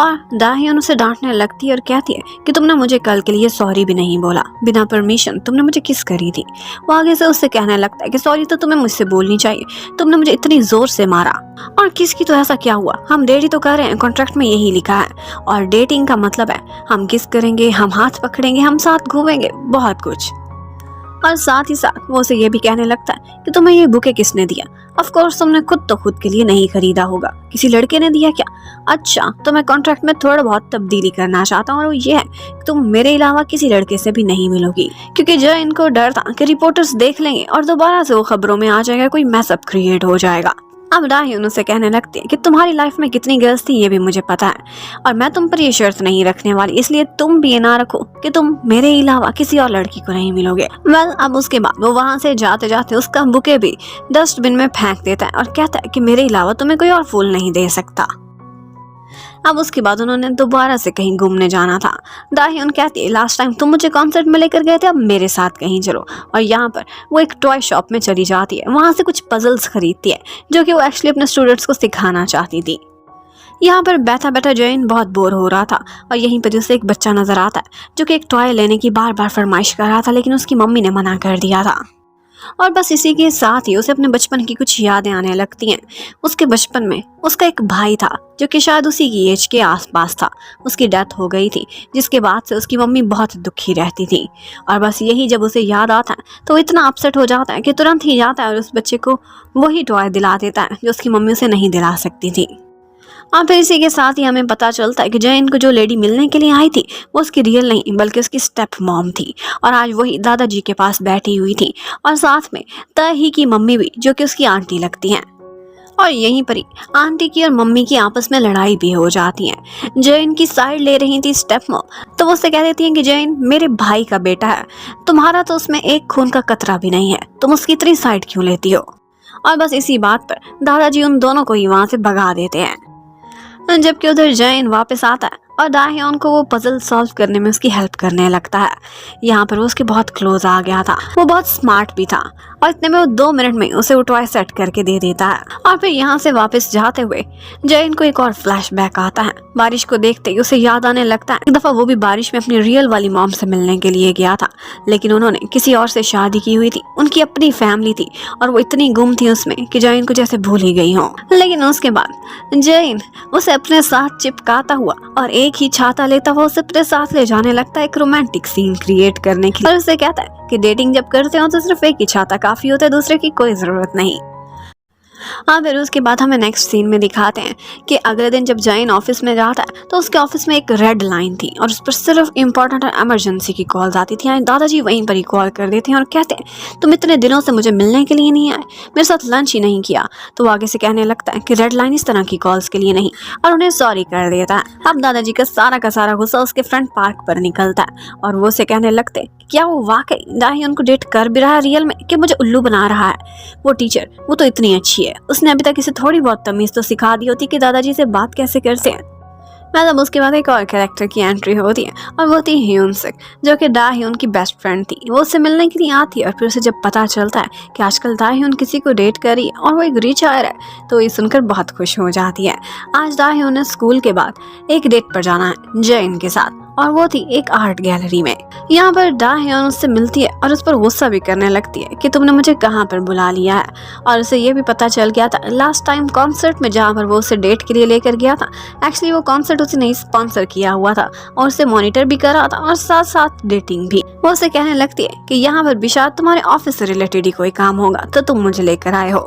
और दाह्योन उसे डांटने लगती है और कहती है कि तुमने मुझे कल के लिए सॉरी भी नहीं बोला, बिना परमिशन तुमने मुझे किस करी थी। वो आगे से उससे कहने लगता है कि सॉरी तो तुम्हें मुझसे बोलनी चाहिए, तुमने मुझे इतनी जोर से मारा। और किस की तो ऐसा क्या हुआ, हम डेट ही तो कर रहे हैं, कॉन्ट्रैक्ट में यही लिखा है। और डेटिंग का मतलब है हम किस करेंगे, हम हाथ पकड़ेंगे, हम साथ घूमेंगे, बहुत कुछ। और साथ ही साथ वो उसे ये भी कहने लगता है कि तुम्हें ये बुके किसने दिया। ऑफ कोर्स तुमने खुद तो खुद के लिए नहीं खरीदा होगा, किसी लड़के ने दिया क्या। अच्छा, तो मैं कॉन्ट्रैक्ट में थोड़ा बहुत तब्दीली करना चाहता हूँ, और वो ये है कि तुम मेरे अलावा किसी लड़के से भी नहीं मिलोगी, क्योंकि जो इनको डर था कि रिपोर्टर्स देख लेंगे और दोबारा से वो खबरों में आ जाएगा, कोई मैसअप क्रिएट हो जाएगा। अब दाह्योन उसे कहने लगती है कि तुम्हारी लाइफ में कितनी गर्ल्स थी ये भी मुझे पता है, और मैं तुम पर ये शर्त नहीं रखने वाली, इसलिए तुम भी ये ना रखो कि तुम मेरे अलावा किसी और लड़की को नहीं मिलोगे। अब उसके बाद वो वहां से जाते जाते उसका बुके भी डस्टबिन में फेंक देता है और कहता है कि मेरे अलावा तुम्हें कोई और फूल नहीं दे सकता। अब उसके बाद उन्होंने दोबारा से कहीं घूमने जाना था। दाह्योन कहती है लास्ट टाइम तुम मुझे कॉन्सर्ट में लेकर गए थे, अब मेरे साथ कहीं चलो। और यहाँ पर वो एक टॉय शॉप में चली जाती है, वहाँ से कुछ पजल्स खरीदती है जो कि वो एक्चुअली अपने स्टूडेंट्स को सिखाना चाहती थी। यहाँ पर बैठा बैठा जैन बहुत बोर हो रहा था, और यहीं पर उसे एक बच्चा नजर आता है जो कि एक टॉय लेने की बार बार फरमाइश कर रहा था, लेकिन उसकी मम्मी ने मना कर दिया था। और बस इसी के साथ ही उसे अपने बचपन की कुछ यादें आने लगती हैं। उसके बचपन में उसका एक भाई था जो कि शायद उसी की एज के आसपास था। उसकी डेथ हो गई थी, जिसके बाद से उसकी मम्मी बहुत दुखी रहती थी। और बस यही जब उसे याद आता है तो वो इतना अपसेट हो जाता है कि तुरंत ही जाता है और उस बच्चे को वही टॉय दिला देता है जो उसकी मम्मी उसे नहीं दिला सकती थी। और फिर इसी के साथ ही हमें पता चलता है कि जैन को जो लेडी मिलने के लिए आई थी वो उसकी रियल नहीं बल्कि उसकी स्टेप मॉम थी, और आज वही दादाजी के पास बैठी हुई थी, और साथ में तही की मम्मी भी जो कि उसकी आंटी लगती हैं। और यहीं पर ही आंटी की और मम्मी की आपस में लड़ाई भी हो जाती है। जैन की साइड ले रही थी स्टेप मॉम, तो वो उससे कह देती हैं कि जैन मेरे भाई का बेटा है, तुम्हारा तो उसमें एक खून का कतरा भी नहीं है, तुम उसकी इतनी साइड क्यों लेती हो। और बस इसी बात पर दादाजी उन दोनों को ही वहां से भगा देते हैं। जबकि उधर जैन वापस आता है और दाह्योन को वो पजल सॉल्व करने में उसकी हेल्प करने लगता है। यहाँ पर वो उसके बहुत क्लोज आ गया था, वो बहुत स्मार्ट भी था और इतने में वो 2 मिनट में उसे उठवाए सेट करके दे देता है। और फिर यहाँ से वापस जाते हुए जैन को एक और फ्लैशबैक आता है। बारिश को देखते ही उसे याद आने लगता है एक दफा वो भी बारिश में अपनी रियल वाली मॉम से मिलने के लिए गया था, लेकिन उन्होंने किसी और से शादी की हुई थी, उनकी अपनी फैमिली थी और वो इतनी गुम थी उसमें कि जैन को जैसे भूल ही गई हो। लेकिन उसके बाद जैन उसे अपने साथ चिपकाता हुआ और एक ही छाता लेता हुआ उसे अपने साथ ले जाने लगता है एक रोमांटिक सीन क्रिएट करने के लिए। और उसे कहता है कि डेटिंग जब करते हो तो सिर्फ एक ही छाता काफी होता है, दूसरे की कोई जरूरत नहीं। हाँ, फिर उसके बाद हमें नेक्स्ट सीन में दिखाते हैं कि अगले दिन जब जैन ऑफिस में जाता है तो उसके ऑफिस में एक रेड लाइन थी और उस पर सिर्फ इंपॉर्टेंट और इमरजेंसी की कॉल्स आती थी। दादाजी वहीं पर ही कॉल कर देते हैं और कहते हैं तुम इतने दिनों से मुझे मिलने के लिए नहीं आए, मेरे साथ लंच ही नहीं किया। तो वो आगे से कहने लगता है कि रेड लाइन इस तरह की कॉल्स के लिए नहीं, और उन्हें सॉरी कर देता है। अब दादाजी का सारा गुस्सा उसके फ्रंट पार्क पर निकलता है और वो उसे कहने लगते हैं क्या वो वाकई दाह्योन को डेट कर भी रहा है रियल में, कि मुझे उल्लू बना रहा है। वो टीचर वो तो इतनी अच्छी है, उसने अभी तक इसे थोड़ी बहुत तमीज तो सिखा दी होती कि दादाजी से बात कैसे करते हैं। मतलब उसके बाद एक और कैरेक्टर की एंट्री होती है और वो थी ह्यून सिक, जो कि दाह्योन की बेस्ट फ्रेंड थी। वो उससे मिलने के लिए आती है और फिर उसे जब पता चलता है कि आजकल दाह्योन किसी को डेट कर रही है और वो एक रिच आयर है, तो ये सुनकर बहुत खुश हो जाती है। आज दाह्योन ने स्कूल के बाद एक डेट पर जाना है जैन के साथ, और वो थी एक आर्ट गैलरी में। यहाँ पर दाह्योन उससे मिलती है और उस पर गुस्सा भी करने लगती है कि तुमने मुझे कहाँ पर बुला लिया है। और उसे ये भी पता चल गया था लास्ट टाइम कॉन्सर्ट में जहाँ पर वो उसे डेट के लिए लेकर गया था, एक्चुअली वो कॉन्सर्ट उसे नहीं स्पॉन्सर किया हुआ था और उसे मॉनिटर भी कर रहा था और साथ साथ डेटिंग भी। वो उसे कहने लगती है कि यहाँ पर भी शायद तुम्हारे ऑफिस से रिलेटेड ही कोई काम होगा तो तुम मुझे लेकर आए हो।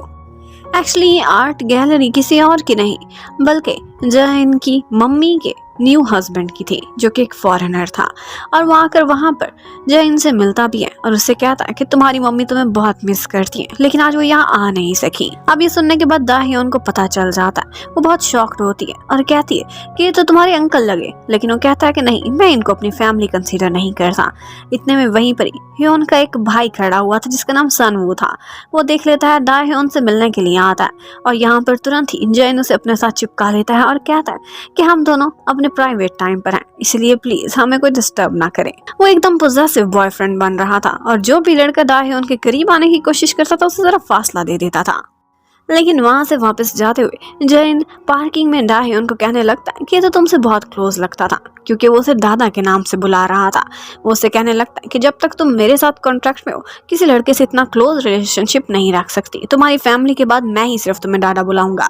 एक्चुअली ये आर्ट गैलरी किसी और की नहीं बल्कि जैन की मम्मी के न्यू हस्बैंड की थी, जो कि एक फॉरेनर था। और वो आकर वहाँ पर जैन से मिलता भी है और उससे कहता है कि तुम्हारी मम्मी तुम्हें बहुत मिस करती है, लेकिन आज वो यहाँ आ नहीं सकी। अब ये सुनने के बाद दाह्योन को पता चल जाता है। वो बहुत शॉक्ड होती है और कहती है कि ये तो तुम्हारे अंकल लगे, लेकिन वो कहता है कि नहीं, मैं इनको अपनी फैमिली कंसीडर नहीं करता। इतने में वहीं पर ही ह्योन का एक भाई खड़ा हुआ था जिसका नाम सनवू था। वो देख लेता है दाह्योन से मिलने के लिए आता है और यहाँ पर तुरंत ही जैन उसे अपने साथ चिपका लेता है और कहता है कि हम दोनों अपने प्राइवेट टाइम पर हैं, इसलिए प्लीज हमें कोई डिस्टर्ब ना करे। वो एकदम पॉजेसिव बॉयफ्रेंड बन रहा था और जो भी लड़का दाह्योन के करीब आने की कोशिश करता था उसे जरा फासला दे देता था। लेकिन वहां से वापस जाते हुए जैन पार्किंग में दाह्योन को कहने लगता है कि ये तो तुमसे बहुत क्लोज लगता था, क्योंकि वो उसे दादा के नाम से बुला रहा था। वो उसे कहने लगता है कि जब तक तुम मेरे साथ कॉन्ट्रैक्ट में हो किसी लड़के से इतना क्लोज रिलेशनशिप नहीं रख सकती, तुम्हारी फैमिली के बाद मैं ही सिर्फ तुम्हें दादा बुलाऊंगा।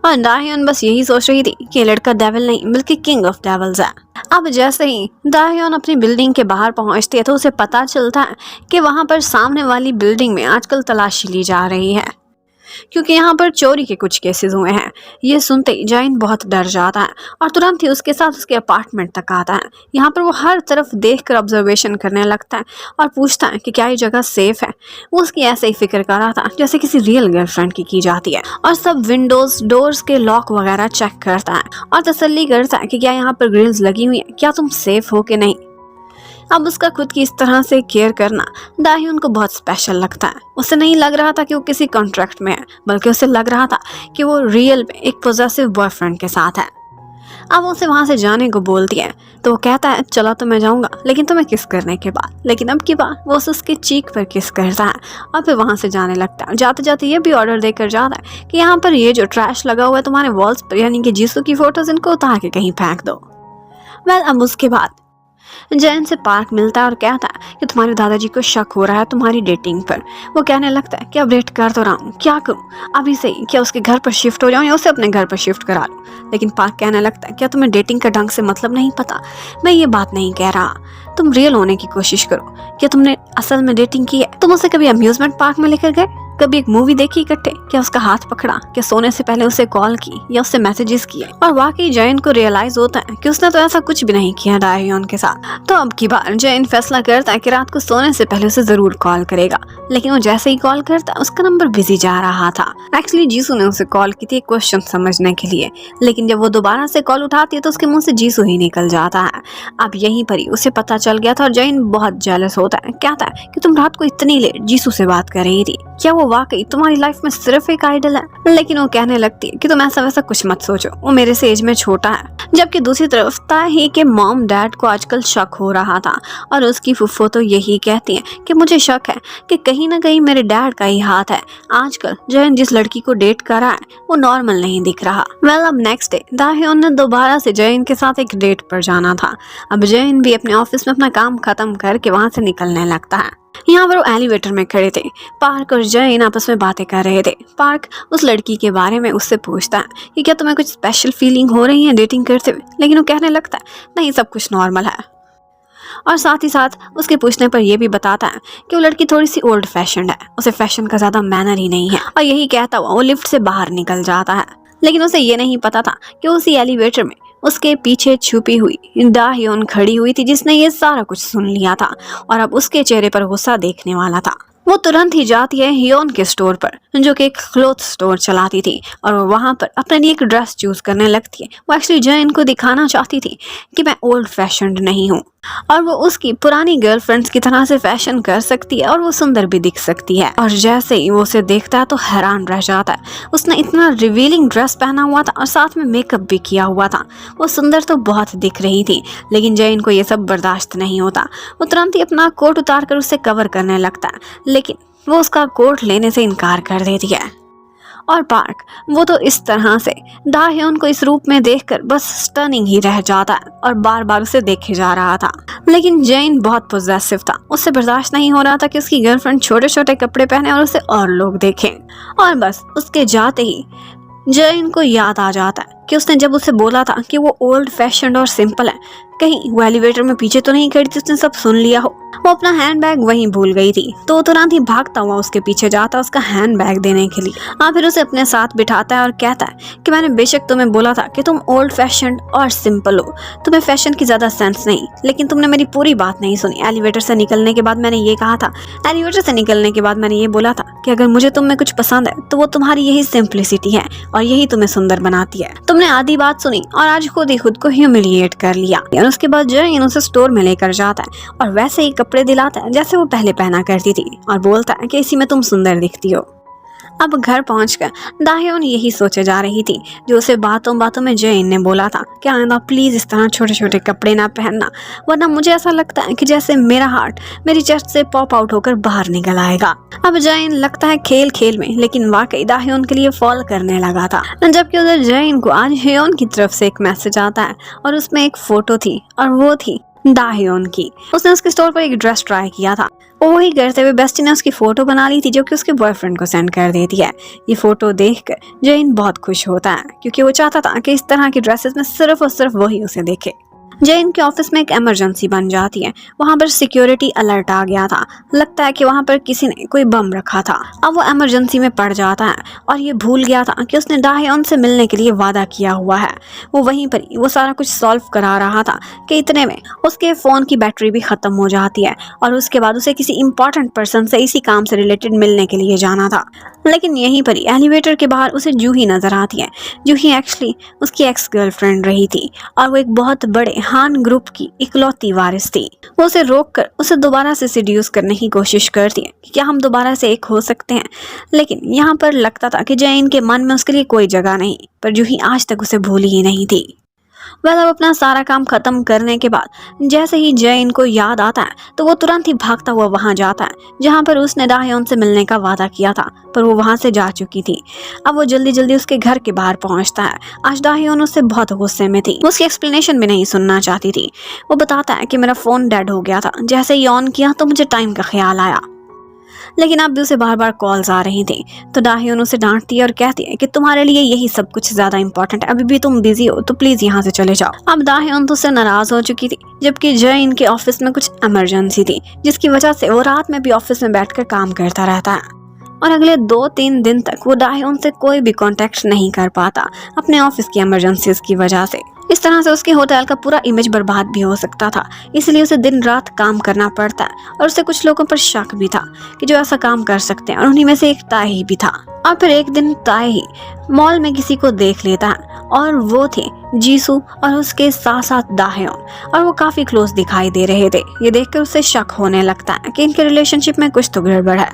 और दाह्योन बस यही सोच रही थी कि लड़का डेविल नहीं बल्कि किंग ऑफ डेविल्स है। अब जैसे ही दाह्योन अपनी बिल्डिंग के बाहर पहुंचती है तो उसे पता चलता है कि वहां पर सामने वाली बिल्डिंग में आजकल तलाशी ली जा रही है, क्योंकि यहाँ पर चोरी के कुछ केसेस हुए हैं। ये सुनते ही जैन बहुत डर जाता है और तुरंत ही उसके साथ उसके अपार्टमेंट तक आता है। यहाँ पर वो हर तरफ देखकर ऑब्जर्वेशन करने लगता है और पूछता है कि क्या ये जगह सेफ है। वो उसकी ऐसे ही फिक्र कर रहा था जैसे किसी रियल गर्लफ्रेंड की जाती है, और सब विंडोज डोर्स के लॉक वगैरह चेक करता है और तसल्ली करता है कि क्या यहाँ पर ग्रिल्स लगी हुई है, क्या तुम सेफ हो कि नहीं। अब उसका खुद की इस तरह से केयर करना दाह्योन को बहुत स्पेशल लगता है। उसे नहीं लग रहा था कि वो किसी कॉन्ट्रैक्ट में है, बल्कि उसे लग रहा था कि वो रियल में एक पॉजेसिव बॉयफ्रेंड के साथ है। अब उसे वहां से जाने को बोलती है तो वो कहता है चला तो मैं जाऊंगा, लेकिन तुम्हें किस करने के बाद। लेकिन अब की बार वो उसके चीक पर किस करता है और फिर वहां से जाने लगता है। जाते जाते ये भी ऑर्डर देकर जाता है कि यहाँ पर ये जो ट्रैश लगा हुआ है तुम्हारे वॉल्स पर, यानी कि जीसू की फोटोज, इनको उतार के कहीं फेंक दो। अब उसके बाद जैन से पार्क मिलता है और कहता है कि तुम्हारे दादाजी को शक हो रहा है तुम्हारी डेटिंग पर। वो कहने लगता है कि अब डेट कर तो रहा हूँ, क्या करूँ अभी से ही, क्या उसके घर पर शिफ्ट हो जाऊँ या उसे अपने घर पर शिफ्ट करा लूँ। लेकिन पार्क कहने लगता है क्या तुम्हें डेटिंग का ढंग से मतलब नहीं पता, मैं ये बात नहीं कह रहा, तुम रियल होने की कोशिश करो। क्या तुमने असल में डेटिंग की है? तुम उसे कभी अम्यूजमेंट पार्क में लेकर गए, कभी एक मूवी देखी इकट्ठे, क्या उसका हाथ पकड़ा, क्या सोने से पहले उसे कॉल की या उससे मैसेजेस किए? और वाकई जैन को रियलाइज होता है कि उसने तो ऐसा कुछ भी नहीं किया दाह्योन के साथ, तो अब की बार जैन फैसला करता है कि रात को सोने से पहले उसे जरूर कॉल करेगा, लेकिन वो जैसे ही कॉल करता है उसका नंबर बिजी जा रहा था। एक्चुअली जीसू ने उसे कॉल की थी क्वेश्चन समझने के लिए, लेकिन जब वो दोबारा से कॉल उठाती है तो उसके मुंह से जीसू ही निकल जाता है। अब यहीं पर ही उसे पता चल गया था और जैन बहुत जेलस होता है, कहता है कि तुम रात को इतनी लेट जीसू से बात कर रही थी, क्या वो वाकई तुम्हारी लाइफ में सिर्फ एक आइडल है? लेकिन वो कहने लगती है कि तुम ऐसा वैसा कुछ मत सोचो, वो मेरे से एज में छोटा है। जबकि दूसरी तरफ ताही के मॉम डैड को आजकल शक हो रहा था और उसकी फुफ्फो तो यही कहती है कि मुझे शक है कि कहीं ना कहीं मेरे डैड का ही हाथ है। आजकल जैन जिस लड़की को डेट कर रहा है वो नॉर्मल नहीं दिख रहा। अब नेक्स्ट डे दाह्योन ने दोबारा से जैन के साथ एक डेट पर जाना था। अब जैन भी अपने ऑफिस में अपना काम खत्म करके वहाँ से निकलने लगता है। यहाँ पर वो एलिवेटर में खड़े थे। पार्क और जैन आपस में बातें कर रहे थे। पार्क उस लड़की के बारे में उससे पूछता है कि क्या तुम्हें कुछ स्पेशल फीलिंग हो रही है डेटिंग करते हुए, लेकिन वो कहने लगता है नहीं, सब कुछ नॉर्मल है। और साथ ही साथ उसके पूछने पर यह भी बताता है कि वो लड़की थोड़ी सी ओल्ड फैशन्ड है, उसे फैशन का ज्यादा मैनर ही नहीं है। और यही कहता हुआ वो लिफ्ट से बाहर निकल जाता है। लेकिन उसे ये नहीं पता था कि उसी एलिवेटर में उसके पीछे छुपी हुई दाह्योन खड़ी हुई थी, जिसने ये सारा कुछ सुन लिया था और अब उसके चेहरे पर गुस्सा देखने वाला था। वो तुरंत ही जाती है हियोन के स्टोर पर, जो कि एक क्लोथ स्टोर चलाती थी, और वो वहाँ पर अपने लिए एक ड्रेस चूज करने लगती है। वो एक्चुअली जैन को दिखाना चाहती थी कि मैं ओल्ड फैशन्ड नहीं हूँ और वो उसकी पुरानी गर्लफ्रेंड्स की तरह से फैशन कर सकती है और वो सुंदर भी दिख सकती है। और जैसे ही वो उसे देखता है तो हैरान रह जाता है। उसने इतना रिवीलिंग ड्रेस पहना हुआ था और साथ में मेकअप भी किया हुआ था। वो सुंदर तो बहुत दिख रही थी, लेकिन जैन को ये सब बर्दाश्त नहीं होता। वो तुरंत ही अपना कोट उतार कर उसे कवर करने लगता है, लेकिन वो उसका कोट लेने से इनकार कर देती है। और पार्क वो तो इस तरह से दाह्योन को इस रूप में देखकर बस स्टनिंग ही रह जाता है और बार बार उसे देखे जा रहा था। लेकिन जैन बहुत पोजेसिव था, उससे बर्दाश्त नहीं हो रहा था कि उसकी गर्लफ्रेंड छोटे छोटे कपड़े पहने और उसे और लोग देखें। और बस उसके जाते ही जैन को याद आ जाता है कि उसने जब उसे बोला था कि वो ओल्ड फैशन्ड और सिंपल है, कहीं वो एलिवेटर में पीछे तो नहीं खड़ी थी, उसने सब सुन लिया हो। वो अपना हैंडबैग वहीं भूल गई थी, तो वो तुरंत ही भागता हुआ उसके पीछे जाता उसका हैंडबैग देने के लिए। फिर उसे अपने साथ बिठाता है और कहता है कि मैंने बेशक तुम्हें बोला था कि तुम ओल्ड फैशन्ड और सिंपल हो, तुम्हें फैशन की ज्यादा सेंस नहीं, लेकिन तुमने मेरी पूरी बात नहीं सुनी। एलिवेटर से निकलने के बाद मैंने ये कहा था, एलिवेटर से निकलने के बाद मैंने ये बोला था कि अगर मुझे तुम में कुछ पसंद है तो वो तुम्हारी यही सिंप्लिसिटी है और यही तुम्हें सुंदर बनाती है। तुमने आधी बात सुनी और आज खुद ही खुद को ह्यूमिलिएट कर लिया। और उसके बाद जैन उसे स्टोर में लेकर जाता है और वैसे ही कपड़े दिलाता है जैसे वो पहले पहना करती थी और बोलता है कि इसी में तुम सुंदर दिखती हो। अब घर पहुंचकर दाह्योन यही सोचे जा रही थी जो उसे बातों बातों में जैन ने बोला था कि आइंदा प्लीज इस तरह छोटे छोटे कपड़े ना पहनना, वरना मुझे ऐसा लगता है कि जैसे मेरा हार्ट मेरी चेस्ट से पॉप आउट होकर बाहर निकल आएगा। अब जैन लगता है खेल खेल में लेकिन वाकई दाह्योन के लिए फॉल करने लगा था। जबकि उधर जैन को आज हियोन की तरफ से एक मैसेज आता है और उसमें एक फोटो थी और वो थी दाह्योन की। उसने उसके स्टोर पर एक ड्रेस ट्राई किया था, वही करते हुए बेस्टी ने उसकी फोटो बना ली थी जो कि उसके बॉयफ्रेंड को सेंड कर देती है। ये फोटो देखकर जैन बहुत खुश होता है क्योंकि वो चाहता था कि इस तरह की ड्रेसेस में सिर्फ और सिर्फ वही उसे देखे। जैन के ऑफिस में एक इमरजेंसी बन जाती है। वहाँ पर सिक्योरिटी अलर्ट आ गया था, लगता है कि वहाँ पर किसी ने कोई बम रखा था। अब वो इमरजेंसी में पड़ जाता है और ये भूल गया था कि उसने दाह्योन से मिलने के लिए वादा किया हुआ है। वो वहीं पर वो सारा कुछ सॉल्व करा रहा था कि इतने में उसके फोन की बैटरी भी खत्म हो जाती है और उसके बाद उसे किसी इंपॉर्टेंट पर्सन से इसी काम से रिलेटेड मिलने के लिए जाना था। लेकिन यहीं पर एलिवेटर के बाहर उसे जूही नजर आती है। जूही एक्चुअली उसकी एक्स गर्लफ्रेंड रही थी और वो एक बहुत बड़े हान ग्रुप की इकलौती वारिस थी। वो उसे रोककर उसे दोबारा से सिड्यूस करने की कोशिश करती है कि क्या हम दोबारा से एक हो सकते हैं। लेकिन यहाँ पर लगता था कि जैन के मन में उसके लिए कोई जगह नहीं, पर जूही आज तक उसे भूली ही नहीं थी। वह अब अपना सारा काम खत्म करने के बाद जैसे ही जैन को याद आता है तो वो तुरंत ही भागता हुआ वहां जाता है जहां पर उसने दाह्योन से मिलने का वादा किया था, पर वो वहां से जा चुकी थी। अब वो जल्दी जल्दी उसके घर के बाहर पहुंचता है। आज दाह्योन उससे बहुत गुस्से में थी, वो उसकी एक्सप्लेनेशन भी नहीं सुनना चाहती थी। वो बताता है कि मेरा फोन डेड हो गया था, जैसे ही ऑन किया तो मुझे टाइम का ख्याल आया, लेकिन अब भी उसे बार बार कॉल्स आ रही थी। तो दाह्योन उसे डांटती है और कहती है कि तुम्हारे लिए यही सब कुछ ज्यादा इंपॉर्टेंट है, अभी भी तुम बिजी हो तो प्लीज यहाँ से चले जाओ। अब दाह्योन तो उससे नाराज हो चुकी थी, जबकि जैन के ऑफिस में कुछ इमरजेंसी थी जिसकी वजह से वो रात में भी ऑफिस में बैठकर काम करता रहता है और अगले 2-3 दिन तक वो दाह्योन से कोई भी कांटेक्ट नहीं कर पाता अपने ऑफिस की इमरजेंसीज की वजह से। इस तरह से उसके होटल का पूरा इमेज बर्बाद भी हो सकता था, इसलिए उसे दिन रात काम करना पड़ता है। और उसे कुछ लोगों पर शक भी था कि जो ऐसा काम कर सकते हैं, और उन्हीं में से एक ताई भी था। और फिर एक दिन ताई मॉल में किसी को देख लेता है, और वो थे जीसू और उसके साथ साथ दाहयोन, और वो काफी क्लोज दिखाई दे रहे थे। ये देखकर उसे शक होने लगता है कि इनके रिलेशनशिप में कुछ तो गड़बड़ है।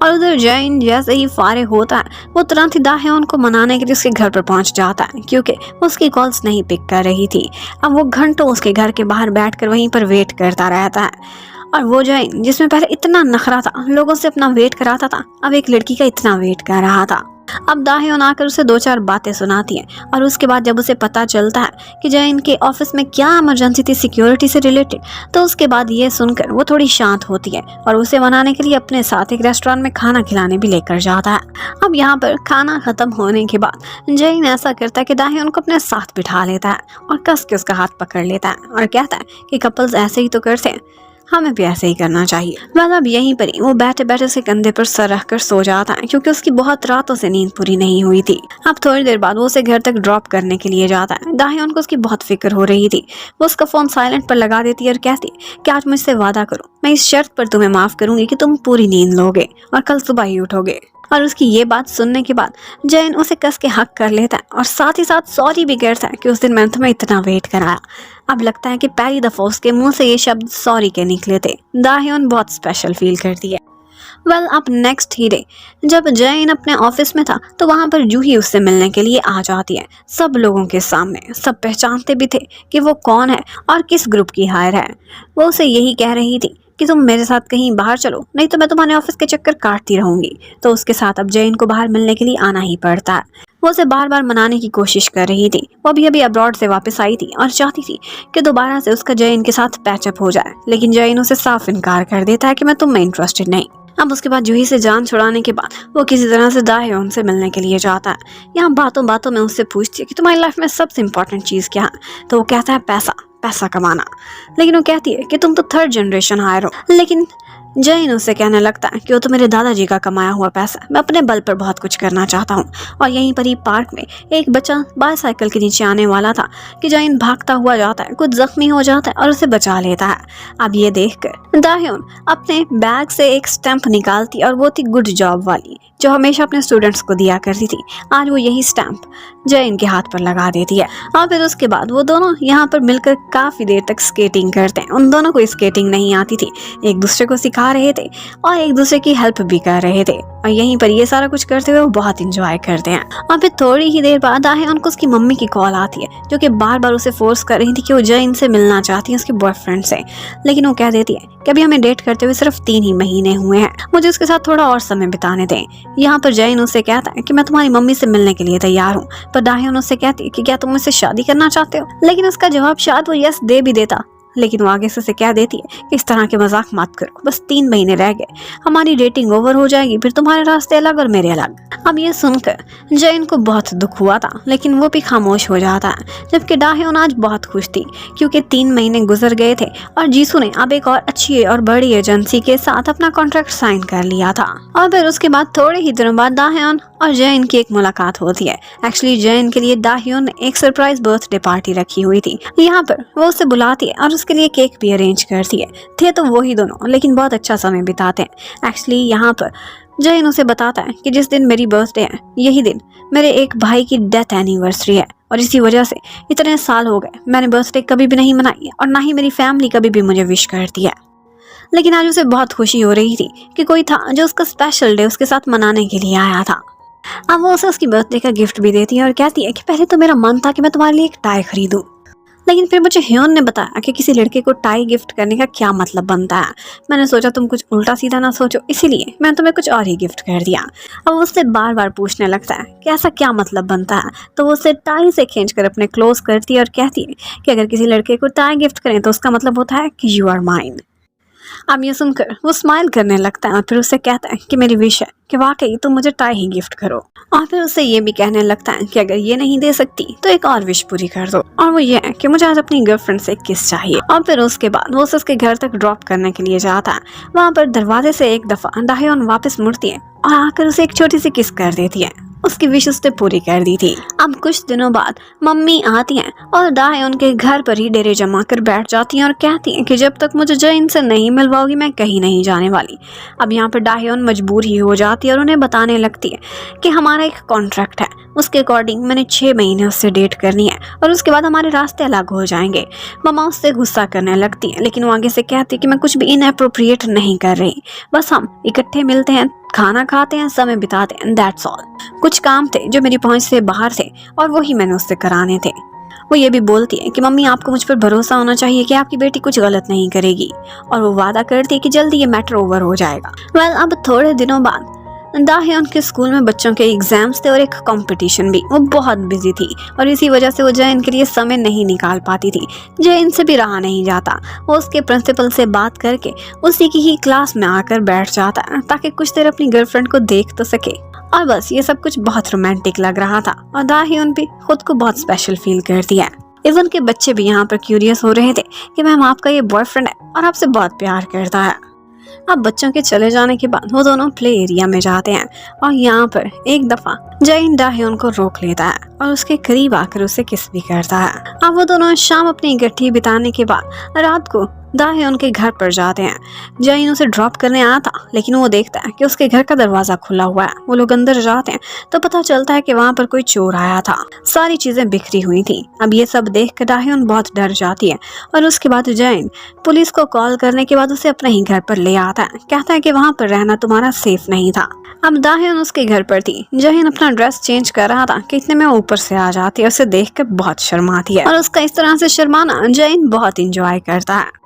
और उधर जैन जैसे ही फारिग होता है, वो तुरंत ही दाहयोन को मनाने के लिए उसके घर पर पहुंच जाता है, क्योंकि वो उसकी कॉल्स नहीं पिक कर रही थी। अब वो घंटों उसके घर के बाहर बैठकर वहीं पर वेट करता रहता है। और वो जैन जिसमें पहले इतना नखरा था, लोगों से अपना वेट कराता था, अब एक लड़की का इतना वेट कर रहा था। अब दाहयोन आकर उसे 2-4 बातें सुनाती है, और उसके बाद जब उसे पता चलता है कि जैन के ऑफिस में क्या इमरजेंसी थी सिक्योरिटी से रिलेटेड, तो उसके बाद ये सुनकर वो थोड़ी शांत होती है और उसे मनाने के लिए अपने साथ एक रेस्टोरेंट में खाना खिलाने भी लेकर जाता है। अब यहाँ पर खाना खत्म होने के बाद जैन ऐसा करता है कि दाहयोन को अपने साथ बिठा लेता है और कस के उसका हाथ पकड़ लेता है और कहता है कि कपल्स ऐसे ही तो करते हैं, हमें भी ऐसे ही करना चाहिए। मतलब यहीं पर ही वो बैठे बैठे उसके कंधे पर सर रखकर सो जाता है, क्योंकि उसकी बहुत रातों से नींद पूरी नहीं हुई थी। अब थोड़ी देर बाद वो उसे घर तक ड्रॉप करने के लिए जाता है। दाहयोन को उसकी बहुत फिक्र हो रही थी। वो उसका फोन साइलेंट पर लगा देती है और कहती है कि आज मुझसे वादा करो, मैं इस शर्त पर तुम्हें माफ करूंगी कि तुम पूरी नींद लोगे और कल सुबह ही उठोगे। और उसकी ये बात सुनने के बाद जैन उसे कस के हक कर लेता है और साथ ही साथ सॉरी भी कहता है कि उस दिन मैंने तुम्हें इतना वेट कराया। अब लगता है कि पहली दफा उसके मुंह से ये शब्द सॉरी के निकले थे। दाहयोन बहुत स्पेशल फील करती है। वेल अब नेक्स्ट ही डे जब जैन अपने ऑफिस में था, तो वहाँ पर जूही उससे मिलने के लिए आ जाती है। सब लोगों के सामने सब पहचानते भी थे कि वो कौन है और किस ग्रुप की हायर है। वो उसे यही कह रही थी कि तुम मेरे साथ कहीं बाहर चलो, नहीं तो मैं तुम्हारे ऑफिस के चक्कर काटती रहूंगी। तो उसके साथ अब जैन को बाहर मिलने के लिए आना ही पड़ता है। वो उसे बार बार मनाने की कोशिश कर रही थी। वो अभी अब्रॉड से वापस आई थी और चाहती थी कि दोबारा से उसका जैन के साथ पैचअप हो जाए, लेकिन जैन उसे साफ इनकार कर देता है कि मैं तुम में इंटरेस्टेड नहीं। अब उसके बाद जूही से जान छुड़ाने के बाद वो किसी तरह से दाहयोन से मिलने के लिए जाता है। यहाँ बातों बातों में उससे पूछती है कि तुम्हारी लाइफ में सबसे इम्पोर्टेंट चीज़ क्या है। तो वो कहता है पैसा कमाना। लेकिन वो कहती है कि तुम तो 3rd जनरेशन हायर हो। लेकिन जैन उससे कहने लगता है कि वो तो मेरे दादाजी का कमाया हुआ पैसा, मैं अपने बल पर बहुत कुछ करना चाहता हूँ। और यहीं पर ही पार्क में एक बच्चा बाइसाइकिल के नीचे आने वाला था कि जैन भागता हुआ जाता है, कुछ जख्मी हो जाता है और उसे बचा लेता है। अब ये देखकर दाहयोन अपने बैग से एक स्टैंप निकालती और वो थी गुड जॉब वाली, जो हमेशा अपने स्टूडेंट्स को दिया करती थी। आज वो यही स्टैंप जैन के हाथ पर लगा देती है। और फिर उसके बाद वो दोनों यहाँ पर मिलकर काफ़ी देर तक स्केटिंग करते हैं। उन दोनों को स्केटिंग नहीं आती थी, एक दूसरे को सिखा रहे थे और एक दूसरे की हेल्प भी कर रहे थे। और यहीं पर ये सारा कुछ करते हुए वो बहुत इंजॉय करते हैं। और फिर थोड़ी ही देर बाद दाहयोन को उसकी मम्मी की कॉल आती है, जो कि बार बार उसे फोर्स कर रही थी कि वो जैन से मिलना चाहती है, उसके बॉयफ्रेंड से। लेकिन वो कह देती है कि अभी हमें डेट करते हुए सिर्फ 3 ही महीने हुए हैं, मुझे उसके साथ थोड़ा और समय बिताने दें। यहाँ पर जैन उससे कहता है कि मैं तुम्हारी मम्मी से मिलने के लिए तैयार हूँ। पर दाहयोन उससे कहती है कि क्या तुम मुझसे शादी करना चाहते हो। लेकिन उसका जवाब शायद वो यस दे भी देता, लेकिन वो आगे से उसे कह देती है कि इस तरह के मजाक मत करो, बस 3 महीने रह गए, हमारी डेटिंग ओवर हो जाएगी, फिर तुम्हारे रास्ते अलग और मेरे अलग। अब ये सुनकर जैन को बहुत दुख हुआ था, लेकिन वो भी खामोश हो जाता है। जबकि दाहयोन आज बहुत खुश थी, क्योंकि 3 महीने गुजर गए थे और जीसू ने अब एक और अच्छी और बड़ी एजेंसी के साथ अपना कॉन्ट्रैक्ट साइन कर लिया था। और फिर उसके बाद थोड़े ही दिनों बाद दाहयोन और जैन की एक मुलाकात होती है। एक्चुअली जैन के लिए दाहयोन ने एक सरप्राइज बर्थडे पार्टी रखी हुई थी। यहाँ पर वो उसे बुलाती है और उसके लिए केक भी अरेंज करती है। थे तो वही दोनों, लेकिन बहुत अच्छा समय बिताते हैं। एक्चुअली यहाँ पर जैन उसे बताता है कि जिस दिन मेरी बर्थडे है, यही दिन मेरे एक भाई की डेथ एनिवर्सरी है, और इसी वजह से इतने साल हो गए मैंने बर्थडे कभी भी नहीं मनाई है और ना ही मेरी फैमिली कभी भी मुझे विश करती है। लेकिन आज उसे बहुत खुशी हो रही थी कि कोई था जो उसका स्पेशल डे उसके साथ मनाने के लिए आया था। अब वो उसे उसकी बर्थडे का गिफ्ट भी देती है और कहती है कि पहले तो मेरा मन था कि मैं तुम्हारे लिए एक टाई खरीदूं, लेकिन फिर मुझे ह्योन ने बताया कि किसी लड़के को टाई गिफ्ट करने का क्या मतलब बनता है। मैंने सोचा तुम कुछ उल्टा सीधा ना सोचो, इसीलिए मैंने तुम्हें कुछ और ही गिफ्ट कर दिया। अब वो उससे बार बार पूछने लगता है कि ऐसा क्या मतलब बनता है। तो वो उसे टाई से खींचकर अपने क्लोज करती है और कहती है कि अगर किसी लड़के को टाई गिफ्ट करें तो उसका मतलब होता है कि यू आर माइन। अब ये सुनकर वो स्माइल करने लगता है और फिर उससे कहता है कि मेरी विश है कि वाकई तुम मुझे टाई ही गिफ्ट करो। और फिर उससे ये भी कहने लगता है कि अगर ये नहीं दे सकती तो एक और विश पूरी कर दो, और वो ये है कि मुझे आज अपनी गर्लफ्रेंड से एक किस चाहिए। और फिर उसके बाद वो उसके घर तक ड्रॉप करने के लिए जाता है। वहाँ पर दरवाजे से एक दफा दाहयोन वापस मुड़ती है और आकर उसे एक छोटी सी किस कर देती है। उसकी विश उसने पूरी कर दी थी। अब कुछ दिनों बाद मम्मी आती हैं और दाएं उनके घर पर ही डेरे जमा कर बैठ जाती हैं और कहती हैं कि जब तक मुझे जयन से नहीं मिलवाओगी मैं कहीं नहीं जाने वाली। अब यहाँ पर दाएं मजबूर ही हो जाती है और उन्हें बताने लगती है कि हमारा एक कॉन्ट्रैक्ट है, उसके अकॉर्डिंग मैंने 6 महीने उससे डेट करनी है और उसके बाद हमारे रास्ते अलग हो जाएंगे। मम्मा उससे गुस्सा करने लगती है, लेकिन वो आगे से कहती है कि मैं कुछ भी इनएप्रोप्रिएट नहीं कर रही, बस हम इकट्ठे मिलते हैं, खाना खाते हैं, समय बिताते हैं, दैट्स ऑल। कुछ काम थे जो मेरी पहुंच से बाहर थे और वही मैंने उससे कराने थे। वो ये भी बोलती है कि मम्मी आपको मुझ पर भरोसा होना चाहिए कि आपकी बेटी कुछ गलत नहीं करेगी, और वो वादा करती है कि जल्दी ये मैटर ओवर हो जाएगा। वेल, अब थोड़े दिनों बाद दाहियोन के स्कूल में बच्चों के एग्जाम्स थे और एक कंपटीशन भी। वो बहुत बिजी थी और इसी वजह से वो जयन के लिए समय नहीं निकाल पाती थी। जयन से भी रहा नहीं जाता, वो उसके प्रिंसिपल से बात करके उसी की ही क्लास में आकर बैठ जाता ताकि कुछ देर अपनी गर्लफ्रेंड को देख तो सके। और बस ये सब कुछ बहुत रोमांटिक लग रहा था और दाहियोन भी खुद को बहुत स्पेशल फील करती है। इवन के बच्चे भी यहाँ पर क्यूरियस हो रहे थे कि मैम आपका ये बॉयफ्रेंड है और आपसे बहुत प्यार करता है। अब बच्चों के चले जाने के बाद वो दोनों प्ले एरिया में जाते हैं और यहाँ पर एक दफा जयन दाहियोन को रोक लेता है और उसके करीब आकर उसे किस भी करता है। अब वो दोनों शाम अपनी इकट्ठी बिताने के बाद रात को दाहियोन के घर पर जाते हैं। जयन उसे ड्रॉप करने आया था, लेकिन वो देखता है कि उसके घर का दरवाजा खुला हुआ है। वो लोग अंदर जाते हैं तो पता चलता है कि वहाँ पर कोई चोर आया था, सारी चीजें बिखरी हुई थी। अब ये सब देख कर दाहियोन बहुत डर जाती है और उसके बाद जयन पुलिस को कॉल करने के बाद उसे अपने ही घर पर ले आता है। कहता है कि वहाँ पर रहना तुम्हारा सेफ नहीं था। अब दाहियोन उसके घर पर थी। जयन अपना ड्रेस चेंज कर रहा था कि इतने में ऊपर से आ जाती है, उसे देख कर बहुत शर्माती है और उसका इस तरह से शर्माना जयन बहुत इंजॉय करता है।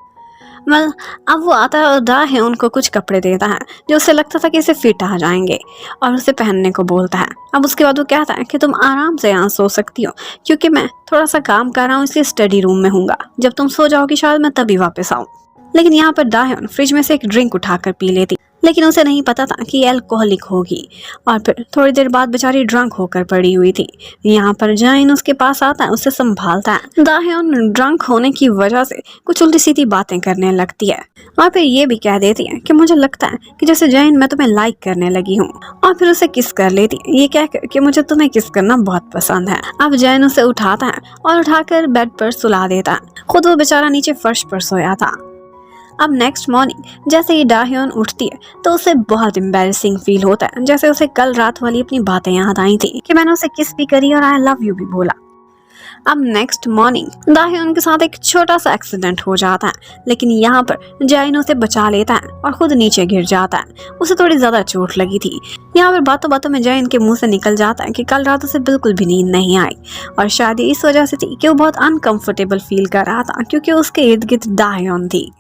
वेल, अब वो आता है और दाहियोन को कुछ कपड़े देता है जो उसे लगता था कि इसे फिट आ जाएंगे और उसे पहनने को बोलता है। अब उसके बाद वो कहता है कि तुम आराम से यहाँ सो सकती हो क्योंकि मैं थोड़ा सा काम कर रहा हूँ, इसलिए स्टडी रूम में हूँगा। जब तुम सो जाओगी शायद मैं तभी वापस आऊँ। लेकिन यहाँ पर दाहियोन फ्रिज में से एक ड्रिंक उठाकर पी लेती, लेकिन उसे नहीं पता था कि अल्कोहलिक होगी और फिर थोड़ी देर बाद बेचारी ड्रंक होकर पड़ी हुई थी। यहाँ पर जयन उसके पास आता है, उसे संभालता है। दाहियोन ड्रंक होने की वजह से कुछ उल्टी सीधी बातें करने लगती है और फिर ये भी कह देती है कि मुझे लगता है कि जैसे जयन मैं तुम्हें लाइक करने लगी हूँ, और फिर उसे किस कर लेती है, ये कहकर कि मुझे तुम्हें किस करना बहुत पसंद है। अब जयन उसे उठाता है और उठाकर बेड पर सुला देता है, खुद वो बेचारा नीचे फर्श पर सोया था। अब नेक्स्ट मॉर्निंग जैसे ही दाहियोन उठती है तो उसे बहुत एम्बैरेसिंग फील होता है, जैसे उसे कल रात वाली अपनी बातें याद आई थी कि मैंने उसे किस भी करी और आई लव यू भी बोला। अब नेक्स्ट मॉर्निंग दाहियोन के साथ एक छोटा सा एक्सीडेंट हो जाता है, लेकिन यहाँ पर जयन उसे बचा लेता है और खुद नीचे गिर जाता है। उसे थोड़ी ज्यादा चोट लगी थी। यहाँ पर बातों बातों में जयन के मुंह से निकल जाता है कि कल रात उसे बिल्कुल भी नींद नहीं आई और शायद इस वजह से थी कि वो बहुत अनकंफर्टेबल फील कर रहा था क्योंकि उसके इर्द गिर्द दाहियोन थी।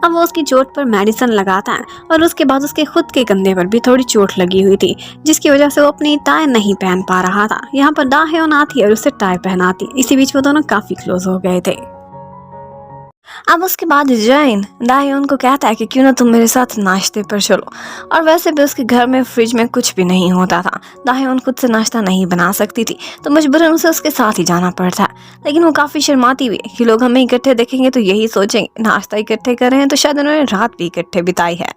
अब वो उसकी चोट पर मेडिसिन लगाता है और उसके बाद उसके खुद के कंधे पर भी थोड़ी चोट लगी हुई थी, जिसकी वजह से वो अपनी टाई नहीं पहन पा रहा था। यहाँ पर दाहियोन आती है और उसे टाई पहनाती है। इसी बीच वो दोनों काफी क्लोज हो गए थे। अब उसके बाद जयन दाहियोन को कहता है कि क्यों ना तुम मेरे साथ नाश्ते पर चलो, और वैसे भी उसके घर में फ्रिज में कुछ भी नहीं होता था। दाहियोन खुद से नाश्ता नहीं बना सकती थी तो मजबूरन उसे उसके साथ ही जाना पड़ता है, लेकिन वो काफ़ी शर्माती हुई कि लोग हमें इकट्ठे देखेंगे तो यही सोचेंगे नाश्ता इकट्ठे कर रहे हैं, तो शायद उन्होंने रात भी इकट्ठे बिताई है।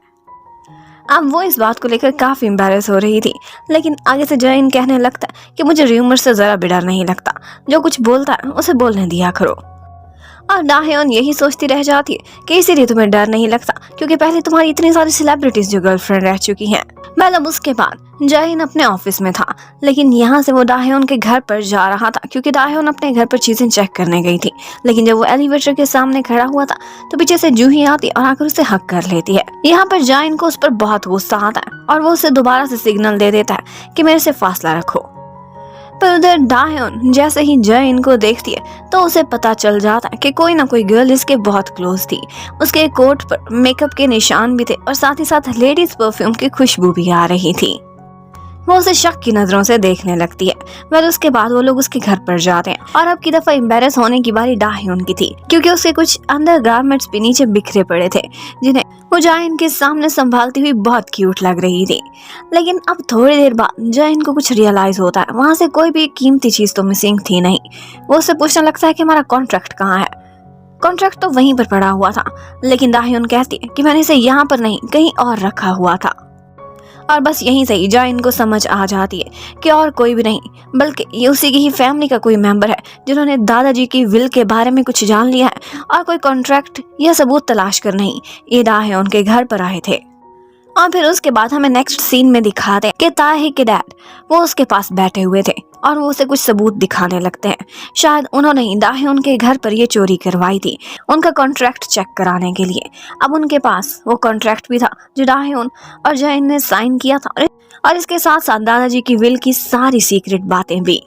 अब वो इस बात को लेकर काफ़ी एम्बैरेस हो रही थी, लेकिन आगे से जयन कहने लगता है कि मुझे र्यूमर से ज़रा भी डर नहीं लगता, जो कुछ बोलता है उसे बोलने दिया करो। और दाहियोन यही सोचती रह जाती है कि इसीलिए तुम्हें डर नहीं लगता क्योंकि पहले तुम्हारी इतनी सारी सेलिब्रिटीज जो गर्लफ्रेंड रह चुकी हैं। मतलब उसके बाद जयन अपने ऑफिस में था, लेकिन यहाँ से वो दाहियोन के घर पर जा रहा था क्योंकि दाहियोन अपने घर पर चीजें चेक करने गई थी। लेकिन जब वो एलिवेटर के सामने खड़ा हुआ था तो पीछे से जूही आती और आकर उसे हक कर लेती है। यहाँ पर जयन को उस पर बहुत गुस्सा आता है और वो उसे दोबारा से सिग्नल दे देता है कि मेरे से फासला रखो। पर उधर दाहियोन जैसे ही जयन को देखती है तो उसे पता चल जाता है कि कोई ना कोई गर्ल इसके बहुत क्लोज थी। उसके कोट पर मेकअप के निशान भी थे और साथ ही साथ लेडीज परफ्यूम की खुशबू भी आ रही थी। वो उसे शक की नजरों से देखने लगती है। फिर उसके बाद वो लोग उसके घर पर जाते हैं और अब की दफा एम्बैरेस होने की बारी दाहियोन की थी क्योंकि उसके कुछ अंडर गारमेंट्स भी नीचे बिखरे पड़े थे जिन्हें वो जयन के सामने संभालती हुई बहुत क्यूट लग रही थी। लेकिन अब थोड़ी देर बाद जयन को कुछ रियलाइज होता है, वहाँ से कोई भी कीमती चीज तो मिसिंग थी नहीं। वो उससे पूछने लगता है कि हमारा कॉन्ट्रैक्ट कहाँ है। कॉन्ट्रैक्ट तो वहीं पर पड़ा हुआ था, लेकिन दाहियोन कहती है कि मैंने इसे यहाँ पर नहीं कहीं और रखा हुआ था। और बस यहीं से ही जाइन को समझ आ जाती है कि और कोई भी नहीं बल्कि ये उसी की ही फैमिली का कोई मेंबर है जिन्होंने दादाजी की विल के बारे में कुछ जान लिया है और कोई कॉन्ट्रैक्ट या सबूत तलाश कर नहीं ये दाहे उनके घर पर आए थे। और फिर उसके बाद हमें नेक्स्ट सीन में दिखाते हैं कि ताहे के डैड वो उसके पास बैठे हुए थे और वो उसे कुछ सबूत दिखाने लगते हैं। शायद उन्होंने ही दाहे उनके घर पर ये चोरी करवाई थी उनका कॉन्ट्रैक्ट चेक कराने के लिए। अब उनके पास वो कॉन्ट्रैक्ट भी था जो दाहेउन और जैन ने साइन किया था और इसके साथ साथ दादाजी की विल की सारी सीक्रेट बातें भी।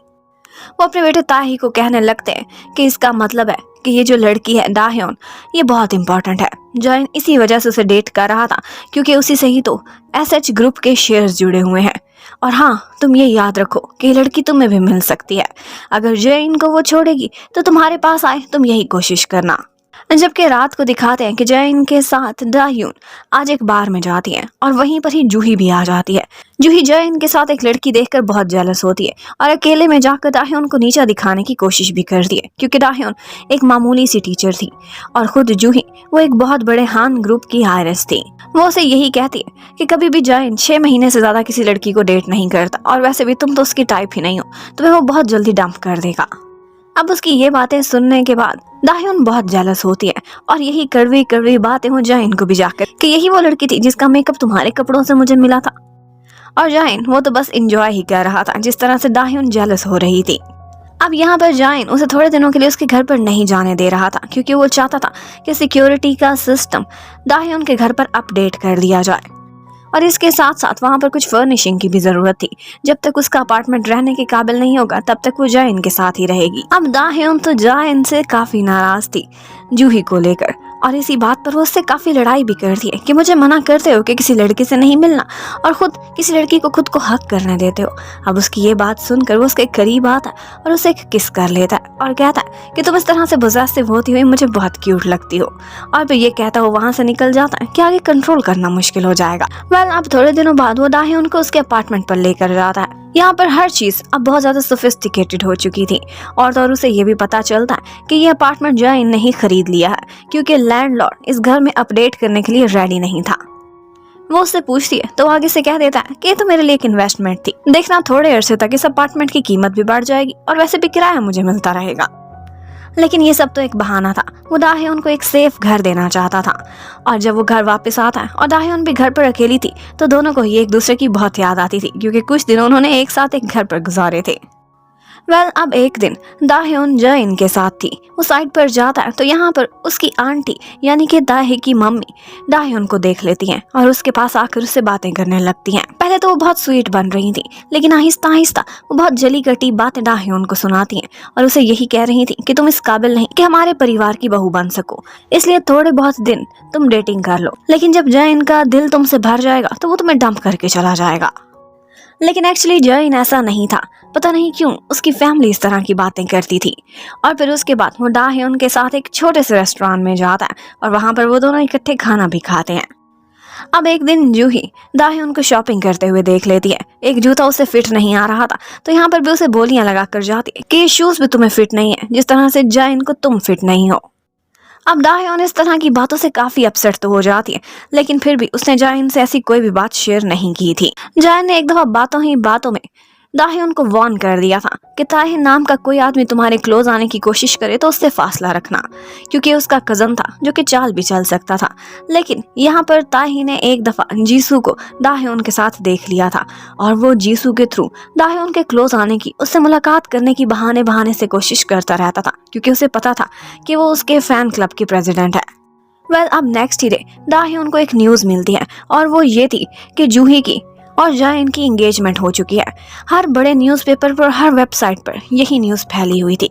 वो अपने बेटे ताही को कहने लगते हैं कि इसका मतलब है कि ये जो लड़की है दाहेउन ये बहुत इंपॉर्टेंट है। जॉइन इसी वजह से उसे डेट कर रहा था क्योंकि उसी से ही तो एसएच ग्रुप के शेयर्स जुड़े हुए हैं। और हाँ तुम ये याद रखो कि ये लड़की तुम्हें भी मिल सकती है। अगर जॉइन को वो छोड़ेगी तो तुम्हारे पास आए तुम यही कोशिश करना। जबकि रात को दिखाते हैं कि जैन के साथ दाह्यून आज एक बार में जाती है और वहीं पर ही जूही भी आ जाती है। जूही जैन के साथ एक लड़की देखकर बहुत जेलस होती है और अकेले में जाकर दाह्यून को नीचा दिखाने की कोशिश भी करती है क्योंकि दाह्यून एक मामूली सी टीचर थी और खुद जूही वो एक बहुत बड़े हान ग्रुप की आयरस थी। वो उसे यही कहती है कि कभी भी जैन 6 महीने से ज्यादा किसी लड़की को डेट नहीं करता और वैसे भी तुम तो उसकी टाइप ही नहीं हो, तुम्हें वो बहुत जल्दी डंप कर देगा। अब उसकी ये बातें सुनने के बाद दाह्यून बहुत जेलस होती है और यही कड़वी कड़वी बातें हो जैन को भी जाकर कि यही वो लड़की थी जिसका मेकअप तुम्हारे कपड़ों से मुझे मिला था। और जैन वो तो बस एंजॉय ही कर रहा था जिस तरह से दाह्यून जेलस हो रही थी। अब यहाँ पर जैन उसे थोड़े दिनों के लिए उसके घर पर नहीं जाने दे रहा था क्योंकि वो चाहता था कि सिक्योरिटी का सिस्टम दाह्यून के घर पर अपडेट कर दिया जाए और इसके साथ साथ वहाँ पर कुछ फर्निशिंग की भी जरूरत थी। जब तक उसका अपार्टमेंट रहने के काबिल नहीं होगा तब तक वो जैन के साथ ही रहेगी। अब दाह्यून तो जैन से काफी नाराज थी जूही को लेकर और इसी बात पर वो उससे काफी लड़ाई भी करती है कि मुझे मना करते हो कि किसी लड़के से नहीं मिलना और खुद किसी लड़की को खुद को हक करने देते हो। अब उसकी ये बात सुनकर वो उसके करीब आता है और उसे एक किस कर लेता है और कहता है कि तुम इस तरह से पॉसेसिव होती हुई मुझे बहुत क्यूट लगती हो और फिर ये कहता वो वहाँ से निकल जाता है कि आगे कंट्रोल करना मुश्किल हो जाएगा। वेल अब थोड़े दिनों बाद वो दाह्यून को उसके अपार्टमेंट पर लेकर जाता है। यहाँ पर हर चीज अब बहुत ज्यादा सोफिस्टिकेटेड हो चुकी थी और तो उसे ये भी पता चलता है कि ये अपार्टमेंट जैन ने ही खरीद लिया है क्योंकि लैंडलॉर्ड इस घर में अपडेट करने के लिए रेडी नहीं था। वो उससे पूछती है तो आगे से कह देता है कि ये तो मेरे लिए एक इन्वेस्टमेंट थी, देखना थोड़े अरसे तक इस अपार्टमेंट की कीमत भी बढ़ जाएगी और वैसे भी किराया मुझे मिलता रहेगा। लेकिन ये सब तो एक बहाना था। वो दाह्यून को एक सेफ घर देना चाहता था और जब वो घर वापस आता है और दाह्यून भी घर पर अकेली थी तो दोनों को ही एक दूसरे की बहुत याद आती थी क्योंकि कुछ दिन उन्होंने एक साथ एक घर पर गुजारे थे। वेल अब एक दिन दाह्यून जैन के साथ थी। वो साइड पर जाता है तो यहाँ पर उसकी आंटी यानी कि दाहे की मम्मी दाह्यून को देख लेती हैं और उसके पास आकर उससे बातें करने लगती हैं। पहले तो वो बहुत स्वीट बन रही थी लेकिन आहिस्ता आहिस्ता वो बहुत जली कटी बातें दाह्यून को सुनाती हैं और उसे यही कह रही थी कि तुम इस काबिल नहीं कि हमारे परिवार की बहू बन सको, इसलिए थोड़े बहुत दिन तुम डेटिंग कर लो, लेकिन जब जैन का दिल तुमसे भर जाएगा तो वो तुम्हें डंप करके चला जाएगा। लेकिन एक्चुअली जैन ऐसा नहीं था। पता नहीं क्यों उसकी फैमिली इस तरह की बातें करती थी। और फिर उसके बाद वो दाह्यून के साथ एक छोटे से रेस्टोरेंट में जाता है और वहां पर वो दोनों इकट्ठे खाना भी खाते हैं। अब एक दिन जूही दाह्यून को शॉपिंग करते हुए देख लेती है। एक जूता उसे फिट नहीं आ रहा था तो यहाँ पर भी उसे बोलियां लगा कर जाती है कि ये शूज भी तुम्हें फिट नहीं है जिस तरह से जैन को तुम फिट नहीं हो। अब दाह्यून इस तरह की बातों से काफी अपसेट तो हो जाती है लेकिन फिर भी उसने जैन से ऐसी कोई भी बात शेयर नहीं की थी। जैन ने एक दफा बातों ही बातों में दाह्यून को वार्न कर दिया था कि ताही नाम का कोई आदमी तुम्हारे क्लोज आने की कोशिश करे तो उससे फासला रखना क्योंकि उसका कजन था जो कि चाल भी चल सकता था। लेकिन यहाँ पर ताही ने एक दफा जीसू को दाह्यून के साथ देख लिया था और वो जीसू के थ्रू दाह्यून के क्लोज आने की उससे मुलाकात करने की बहाने से कोशिश करता रहता था क्योंकि उसे पता था कि वो उसके फैन क्लब की प्रेसिडेंट है। वेल अब नेक्स्ट ही डे दाह्यून को एक न्यूज मिलती है और वो ये थी कि जूही की और जैन की एंगेजमेंट हो चुकी है। हर बड़े न्यूज़पेपर पर हर वेबसाइट पर यही न्यूज़ फैली हुई थी।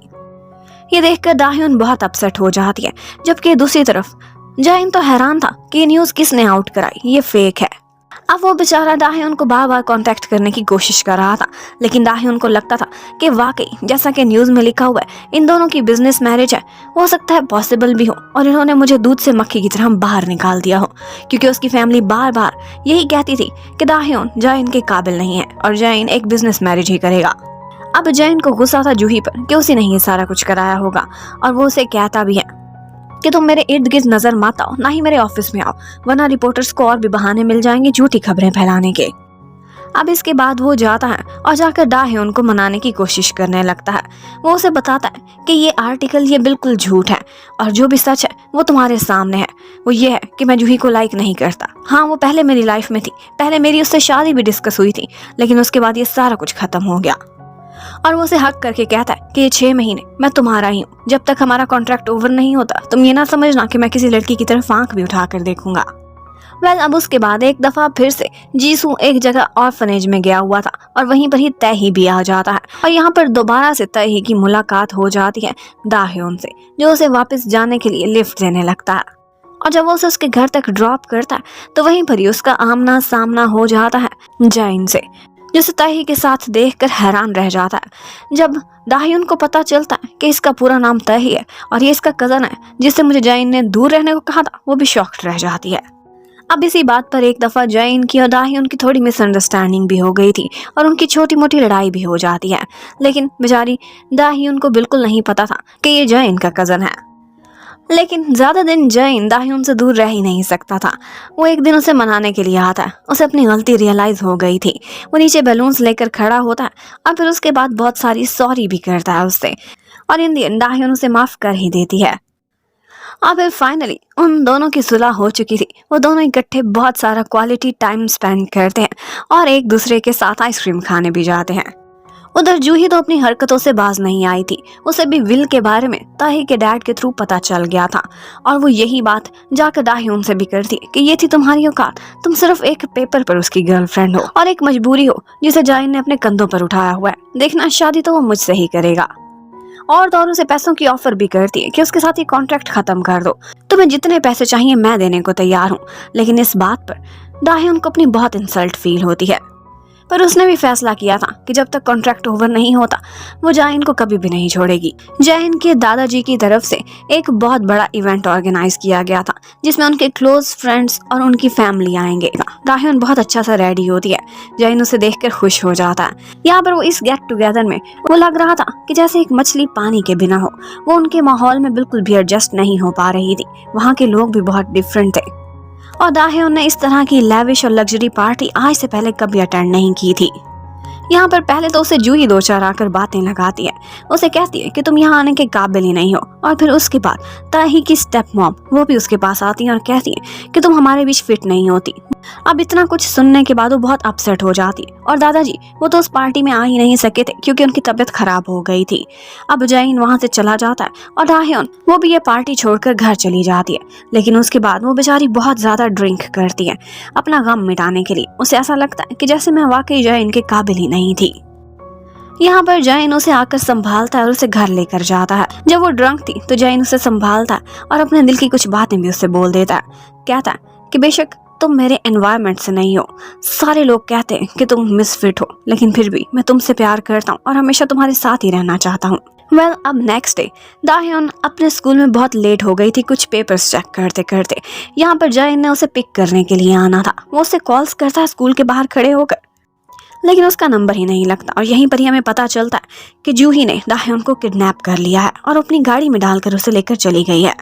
ये देखकर दाह्यून बहुत अपसेट हो जाती है जबकि दूसरी तरफ जैन तो हैरान था कि ये न्यूज़ किसने आउट कराई, ये फेक है। अब वो बेचारा दाह्यून को बार बार कांटेक्ट करने की कोशिश कर रहा था लेकिन दाह्यून को लगता था कि वाकई जैसा कि न्यूज़ में लिखा हुआ है इन दोनों की बिजनेस मैरिज है, हो सकता है पॉसिबल भी हो और इन्होंने मुझे दूध से मक्खी की तरह बाहर निकाल दिया हो क्योंकि उसकी फैमिली बार बार यही कहती थी कि दाह्यून जैन के काबिल नहीं है और जैन एक बिजनेस मैरिज ही करेगा। अब जैन को गुस्सा था जूही पर कि उसी ने ये सारा कुछ कराया होगा और वो उसे कहता भी है कि तुम मेरे इर्द गिर्द नजर मत आओ, ना ही मेरे ऑफिस में आओ, वरना रिपोर्टर्स को और भी बहाने मिल जाएंगे झूठी खबरें फैलाने के। अब इसके बाद वो जाता है और जाकर दाह्योन को मनाने की कोशिश करने लगता है। वो उसे बताता है कि ये आर्टिकल ये बिल्कुल झूठ है और जो भी सच है वो तुम्हारे सामने है। वो ये है कि मैं जूही को लाइक नहीं करता। हाँ, वो पहले मेरी लाइफ में थी, पहले मेरी उससे शादी भी डिस्कस हुई थी, लेकिन उसके बाद ये सारा कुछ खत्म हो गया। और वो उसे हक करके कहता है कि ये 6 महीने मैं तुम्हारा ही हूँ। जब तक हमारा कॉन्ट्रैक्ट ओवर नहीं होता तुम ये ना समझना कि मैं किसी लड़की की तरफ आंख भी उठा कर देखूंगा। अब उसके बाद एक दफा फिर से जीसू एक जगह ऑर्फनेज में गया हुआ था और वहीं पर ही तैही भी आ जाता है और यहाँ पर दोबारा से तैही की मुलाकात हो जाती है दाह्योन से, जो उसे वापस जाने के लिए लिफ्ट देने लगता है। और जब वो उसे उसके घर तक ड्रॉप करता है तो वहीं पर ही उसका आमना सामना हो जाता है जैन से, जिसे तैही के साथ देखकर हैरान रह जाता है। जब दाह्योन को पता चलता है कि इसका पूरा नाम तैही है और ये इसका कजन है जिससे मुझे जैन ने दूर रहने को कहा था, वो भी शॉक्ड रह जाती है। अब इसी बात पर एक दफा जैन की और दाह्योन की थोड़ी मिसअंडरस्टैंडिंग भी हो गई थी और उनकी छोटी मोटी लड़ाई भी हो जाती है, लेकिन बेचारी दाह्योन को बिल्कुल नहीं पता था कि ये जैन का कजन है। लेकिन ज्यादा दिन जैन दाह्योन से दूर रह ही नहीं सकता था। वो एक दिन उसे मनाने के लिए आता है। उसे अपनी गलती रियलाइज हो गई थी। वो नीचे बैलून्स लेकर खड़ा होता है और फिर उसके बाद बहुत सारी सॉरी भी करता है उससे, और इन दी एंड दाह्योन उसे माफ कर ही देती है। और फिर फाइनली उन दोनों की सुलह हो चुकी थी। वो दोनों इकट्ठे बहुत सारा क्वालिटी टाइम स्पेंड करते हैं और एक दूसरे के साथ आइसक्रीम खाने भी जाते हैं। उधर जूही तो अपनी हरकतों से बाज नहीं आई थी। उसे भी विल के बारे में ताही के डैड के थ्रू पता चल गया था और वो यही बात जाकर दाह्योन से भी करती कि ये थी तुम्हारी औकात, तुम सिर्फ एक पेपर पर उसकी गर्लफ्रेंड हो और एक मजबूरी हो जिसे जैन ने अपने कंधों पर उठाया हुआ है। देखना, शादी तो वो मुझसे ही करेगा। और तो और उसे पैसों की ऑफर भी करती है कि उसके साथ ये कॉन्ट्रैक्ट खत्म कर दो, तुम्हें जितने पैसे चाहिए मैं देने को तैयार हूँ। लेकिन इस बात पर दाह्योन को अपनी बहुत इंसल्ट फील होती है, पर उसने भी फैसला किया था कि जब तक कॉन्ट्रैक्ट ओवर नहीं होता वो जैन को कभी भी नहीं छोड़ेगी। जैन के दादाजी की तरफ से एक बहुत बड़ा इवेंट ऑर्गेनाइज किया गया था जिसमें उनके क्लोज फ्रेंड्स और उनकी फैमिली आएंगे। दाह्योन बहुत अच्छा सा रेडी होती है। जैन उसे देखकर खुश हो जाता है। यहाँ पर वो इस गेट टुगेदर में वो लग रहा था कि जैसे एक मछली पानी के बिना हो। वो उनके माहौल में बिल्कुल भी एडजस्ट नहीं हो पा रही थी। वहाँ के लोग भी बहुत डिफरेंट थे और दाह्योन ने इस तरह की लैविश और लग्जरी पार्टी आज से पहले कभी अटेंड नहीं की थी। यहाँ पर पहले तो उसे जूही दो चार आकर बातें लगाती है। उसे कहती है कि तुम यहाँ आने के काबिल ही नहीं हो, और फिर उसके बाद ताही की स्टेप मॉम वो भी उसके पास आती है और कहती है कि तुम हमारे बीच फिट नहीं होती। अब इतना कुछ सुनने के बाद वो बहुत अपसेट हो जाती है और दादाजी वो तो उस पार्टी में आ ही नहीं सके थे क्योंकि उनकी तबीयत खराब हो गई थी। अब जैन वहाँ से चला जाता है और दाह्योन वो भी ये पार्टी छोड़कर घर चली जाती है। लेकिन उसके बाद वो बेचारी बहुत ज्यादा ड्रिंक करती है अपना गम मिटाने के लिए। उसे ऐसा लगता है कि जैसे मैं वाकई जैन के काबिल ही नहीं थी। यहाँ पर जैन उसे आकर संभालता है और उसे घर लेकर जाता है। जब वो ड्रंक थी तो जैन उसे संभालता है और अपने दिल की कुछ बातें भी उससे बोल देता है। कहता है कि बेशक तुम मेरे एनवायरनमेंट से नहीं हो, सारे लोग कहते हैं कि तुम मिसफिट हो, लेकिन फिर भी मैं तुमसे प्यार करता हूँ और हमेशा तुम्हारे साथ ही रहना चाहता हूँ। अब नेक्स्ट डे दाह्योन अपने स्कूल में बहुत लेट हो गई थी कुछ पेपर्स चेक करते करते। यहाँ पर जैन ने उसे पिक करने के लिए आना था। वो उसे कॉल्स करता है स्कूल के बाहर खड़े होकर, लेकिन उसका नंबर ही नहीं लगता। और यहीं पर ही हमें पता चलता है कि जूही ने दाह्योन को किडनैप कर लिया है और अपनी गाड़ी में डालकर उसे लेकर चली गई है।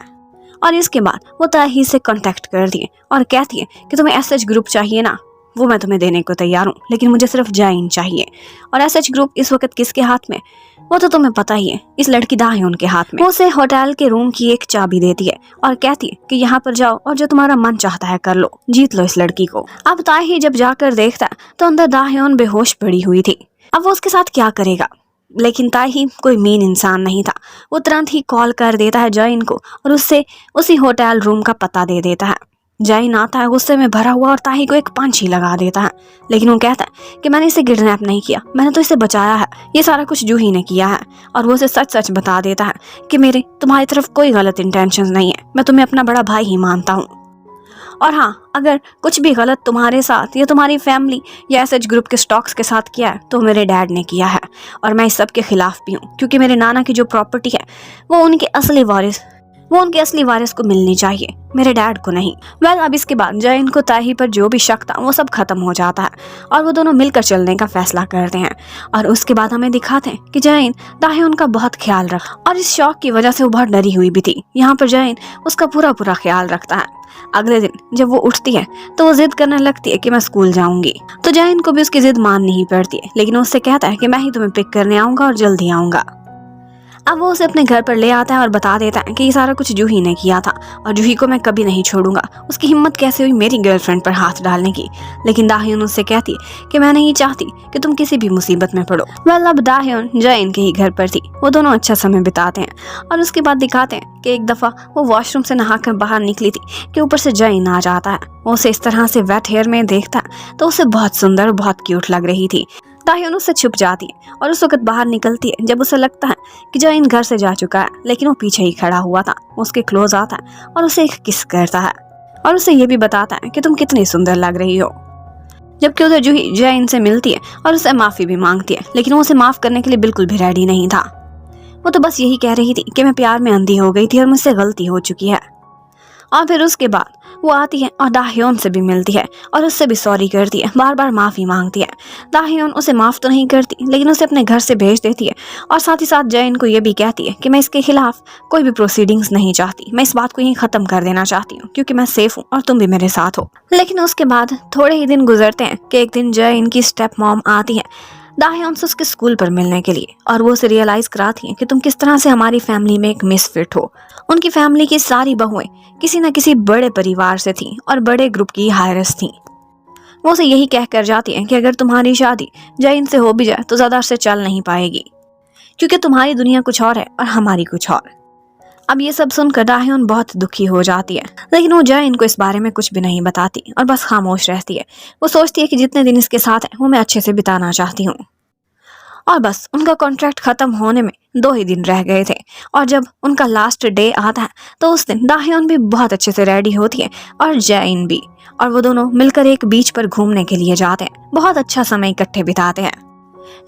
और इसके बाद वो ताही से कांटेक्ट करती है और कहती है कि तुम्हें एसएच ग्रुप चाहिए ना, वो मैं तुम्हें देने को तैयार हूँ, लेकिन मुझे सिर्फ जैन चाहिए। और एसएच ग्रुप इस वक्त किसके हाथ में, वो तो तुम्हें पता ही है, इस लड़की दाह्योन के हाथ में। वो उसे होटल के रूम की एक चाबी देती है और कहती है कि यहाँ पर जाओ और जो तुम्हारा मन चाहता है कर लो, जीत लो इस लड़की को। अब ताही जब जाकर देखता है तो अंदर दाह्योन बेहोश पड़ी हुई थी। अब वो उसके साथ क्या करेगा, लेकिन ताही कोई मेन इंसान नहीं था। वो तुरंत ही कॉल कर देता है जैन को और उससे उसी होटल रूम का पता दे देता है। जैन आता है गुस्से में भरा हुआ और ताही को एक पंच ही लगा देता है, लेकिन वो कहता है कि मैंने इसे किडनैप नहीं किया, मैंने तो इसे बचाया है, ये सारा कुछ जूही ने किया है। और वो उसे सच सच बता देता है कि मेरे तुम्हारी तरफ कोई गलत इंटेंशन नहीं है, मैं तुम्हें अपना बड़ा भाई ही मानता हूँ। और हाँ, अगर कुछ भी गलत तुम्हारे साथ या तुम्हारी फैमिली या एसएच ग्रुप के स्टॉक्स के साथ किया है तो मेरे डैड ने किया है, और मैं इस सब के खिलाफ भी हूँ क्योंकि मेरे नाना की जो प्रॉपर्टी है वो वो उनके असली वारिस को मिलनी चाहिए, मेरे डैड को नहीं। वेल अब इसके बाद जैन को ताही पर जो भी शक था वो सब खत्म हो जाता है और वो दोनों मिलकर चलने का फैसला करते हैं। और उसके बाद हमें दिखाते हैं कि जैन ताही उनका बहुत ख्याल रख, और इस शौक की वजह से वो बहुत डरी हुई भी थी। यहाँ पर जैन उसका पूरा पूरा ख्याल रखता है। अगले दिन जब वो उठती है तो वो जिद करने लगती है कि मैं स्कूल जाऊंगी, तो जैन को भी उसकी जिद माननी ही पड़ती है, लेकिन वो उससे कहता है कि मैं ही तुम्हें पिक करने आऊंगा और जल्दी आऊंगा। अब वो उसे अपने घर पर ले आता है और बता देता है कि ये सारा कुछ जूही ने किया था और जूही को मैं कभी नहीं छोड़ूंगा। उसकी हिम्मत कैसे हुई मेरी गर्लफ्रेंड पर हाथ डालने की। लेकिन दाहयोन उससे कहती है कि मैं नहीं चाहती कि तुम किसी भी मुसीबत में पड़ो। वेल अब दाहयोन जैन के ही घर पर थी। वो दोनों अच्छा समय बिताते हैं और उसके बाद दिखाते हैं कि एक दफा वो वॉशरूम से नहाकर बाहर निकली थी कि ऊपर से जैन आ जाता है। वो उसे इस तरह से वेट हेयर में देखता है तो उसे बहुत सुंदर बहुत क्यूट लग रही थी। दाहयोन उससे छुप जाती है और उस वक्त बाहर निकलती है जब उसे लगता है कि जैन घर से जा चुका है, लेकिन वो पीछे ही खड़ा हुआ था। उसके क्लोज आता है और उसे एक किस करता है और उसे ये भी बताता है कि तुम कितनी सुंदर लग रही हो। जबकि उधर जूही जैन से मिलती है और उसे माफी भी मांगती है, लेकिन वो उसे माफ करने के लिए बिल्कुल भी रेडी नहीं था। वो तो बस यही कह रही थी कि मैं प्यार में अंधी हो गई थी और मुझसे गलती हो चुकी है। और फिर उसके बाद वो आती है और दाहयोन से भी मिलती है और उससे भी सॉरी करती है, बार बार माफी मांगती है। दाहयोन उसे माफ तो नहीं करती, लेकिन उसे अपने घर से भेज देती है और साथ ही साथ जैन को ये भी कहती है कि मैं इसके खिलाफ कोई भी प्रोसीडिंग्स नहीं चाहती, मैं इस बात को यहीं खत्म कर देना चाहती हूँ क्योंकि मैं सेफ हूँ और तुम भी मेरे साथ हो। लेकिन उसके बाद थोड़े ही दिन गुजरते हैं कि एक दिन जैन की स्टेप मॉम आती है दाहयोन से उसके स्कूल पर मिलने के लिए और वो उसे रियलाइज कराती है कि तुम किस तरह से हमारी फैमिली में एक मिसफिट हो। उनकी फैमिली की सारी बहुएं किसी न किसी बड़े परिवार से थीं और बड़े ग्रुप की हायरस थीं। वो उसे यही कहकर जाती है कि अगर तुम्हारी शादी जैन से हो भी जाए तो ज्यादा से चल नहीं पाएगी क्योंकि तुम्हारी दुनिया कुछ और है और हमारी कुछ और। अब ये सब सुनकर दाहयोन बहुत दुखी हो जाती है, लेकिन वो जैन को इस बारे में कुछ भी नहीं बताती और बस खामोश रहती है। वो सोचती है कि जितने दिन इसके साथ है वो मैं अच्छे से बिताना चाहती हूँ। और बस उनका कॉन्ट्रैक्ट खत्म होने में 2 ही दिन रह गए थे और जब उनका लास्ट डे आता है तो उस दिन दाहयोन भी बहुत अच्छे से रेडी होती है और जैन भी, और वो दोनों मिलकर एक बीच पर घूमने के लिए जाते हैं। बहुत अच्छा समय इकट्ठे बिताते हैं।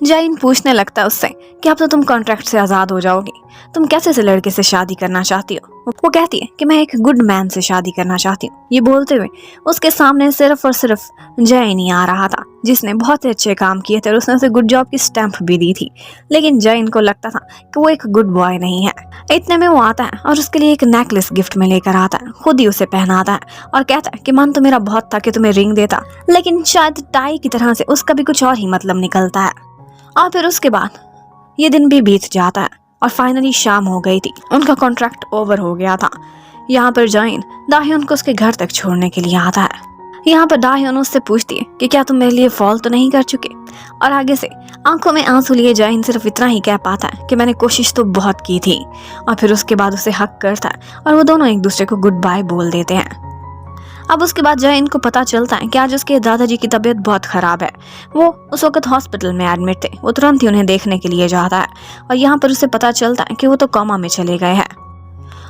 जैन पूछने लगता है उससे कि अब तो तुम कॉन्ट्रैक्ट से आजाद हो जाओगी, तुम कैसे से लड़के से शादी करना चाहती हो। वो कहती है कि मैं एक गुड मैन से शादी करना चाहती हूँ। ये बोलते हुए उसके सामने सिर्फ और सिर्फ जैन ही आ रहा था जिसने बहुत ही अच्छे काम किए थे और उसने उसे गुड जॉब की स्टैंप भी दी थी, लेकिन जैन को लगता था कि वो एक गुड बॉय नहीं है। इतने में वो आता है और उसके लिए एक नेकलेस गिफ्ट में लेकर आता है, खुद ही उसे पहनाता है और कहता है कि मन तो मेरा बहुत था कि तुम्हें रिंग देता, लेकिन शायद टाई की तरह से उसका भी कुछ और ही मतलब निकलता है। और फिर उसके बाद ये दिन भी बीत जाता है और फाइनली शाम हो गई थी। उनका कॉन्ट्रैक्ट ओवर हो गया था। यहाँ पर जैन दाहयोन को उसके घर तक छोड़ने के लिए आता है। यहाँ पर दाहयोन उससे पूछती है कि क्या तुम मेरे लिए फॉल तो नहीं कर चुके, और आगे से आंखों में आंसू लिए जैन सिर्फ इतना ही कह पाता है कि मैंने कोशिश तो बहुत की थी। और फिर उसके बाद उसे हक करता है और वो दोनों एक दूसरे को गुड बाय बोल देते हैं। अब उसके बाद जैन को पता चलता है कि आज उसके दादाजी की तबीयत बहुत खराब है। वो उस वक्त हॉस्पिटल में एडमिट थे। वो तुरंत ही उन्हें देखने के लिए जाता है और यहाँ पर उसे पता चलता है कि वो तो कोमा में चले गए हैं।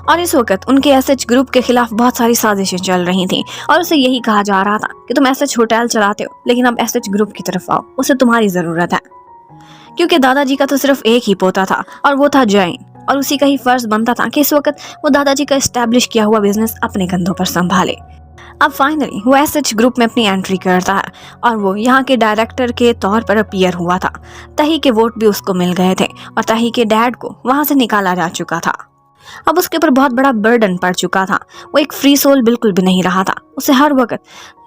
और इस वक्त उनके एसएच ग्रुप के खिलाफ बहुत सारी साजिशें चल रही थी और उसे यही कहा जा रहा था कि तुम एसएच होटल चलाते हो, लेकिन अब एसएच ग्रुप की तरफ आओ, उसे तुम्हारी जरूरत है। क्योंकि दादाजी का तो सिर्फ एक ही पोता था और वो था जैन, और उसी का ही फर्ज बनता था कि इस वक्त वो दादाजी का एस्टेब्लिश किया हुआ बिजनेस अपने कंधों पर संभाले। अब फाइनली वो एसएच ग्रुप में अपनी एंट्री करता है और वो यहाँ के डायरेक्टर के तौर पर अपीयर हुआ था। ताही के वोट भी उसको मिल गए थे और ताही के डैड को वहां से निकाला जा चुका था। अब उसके ऊपर बहुत बड़ा बर्डन पड़ चुका था। वो एक फ्री सोल बिल्कुल भी नहीं रहा था। उसे हर वक्त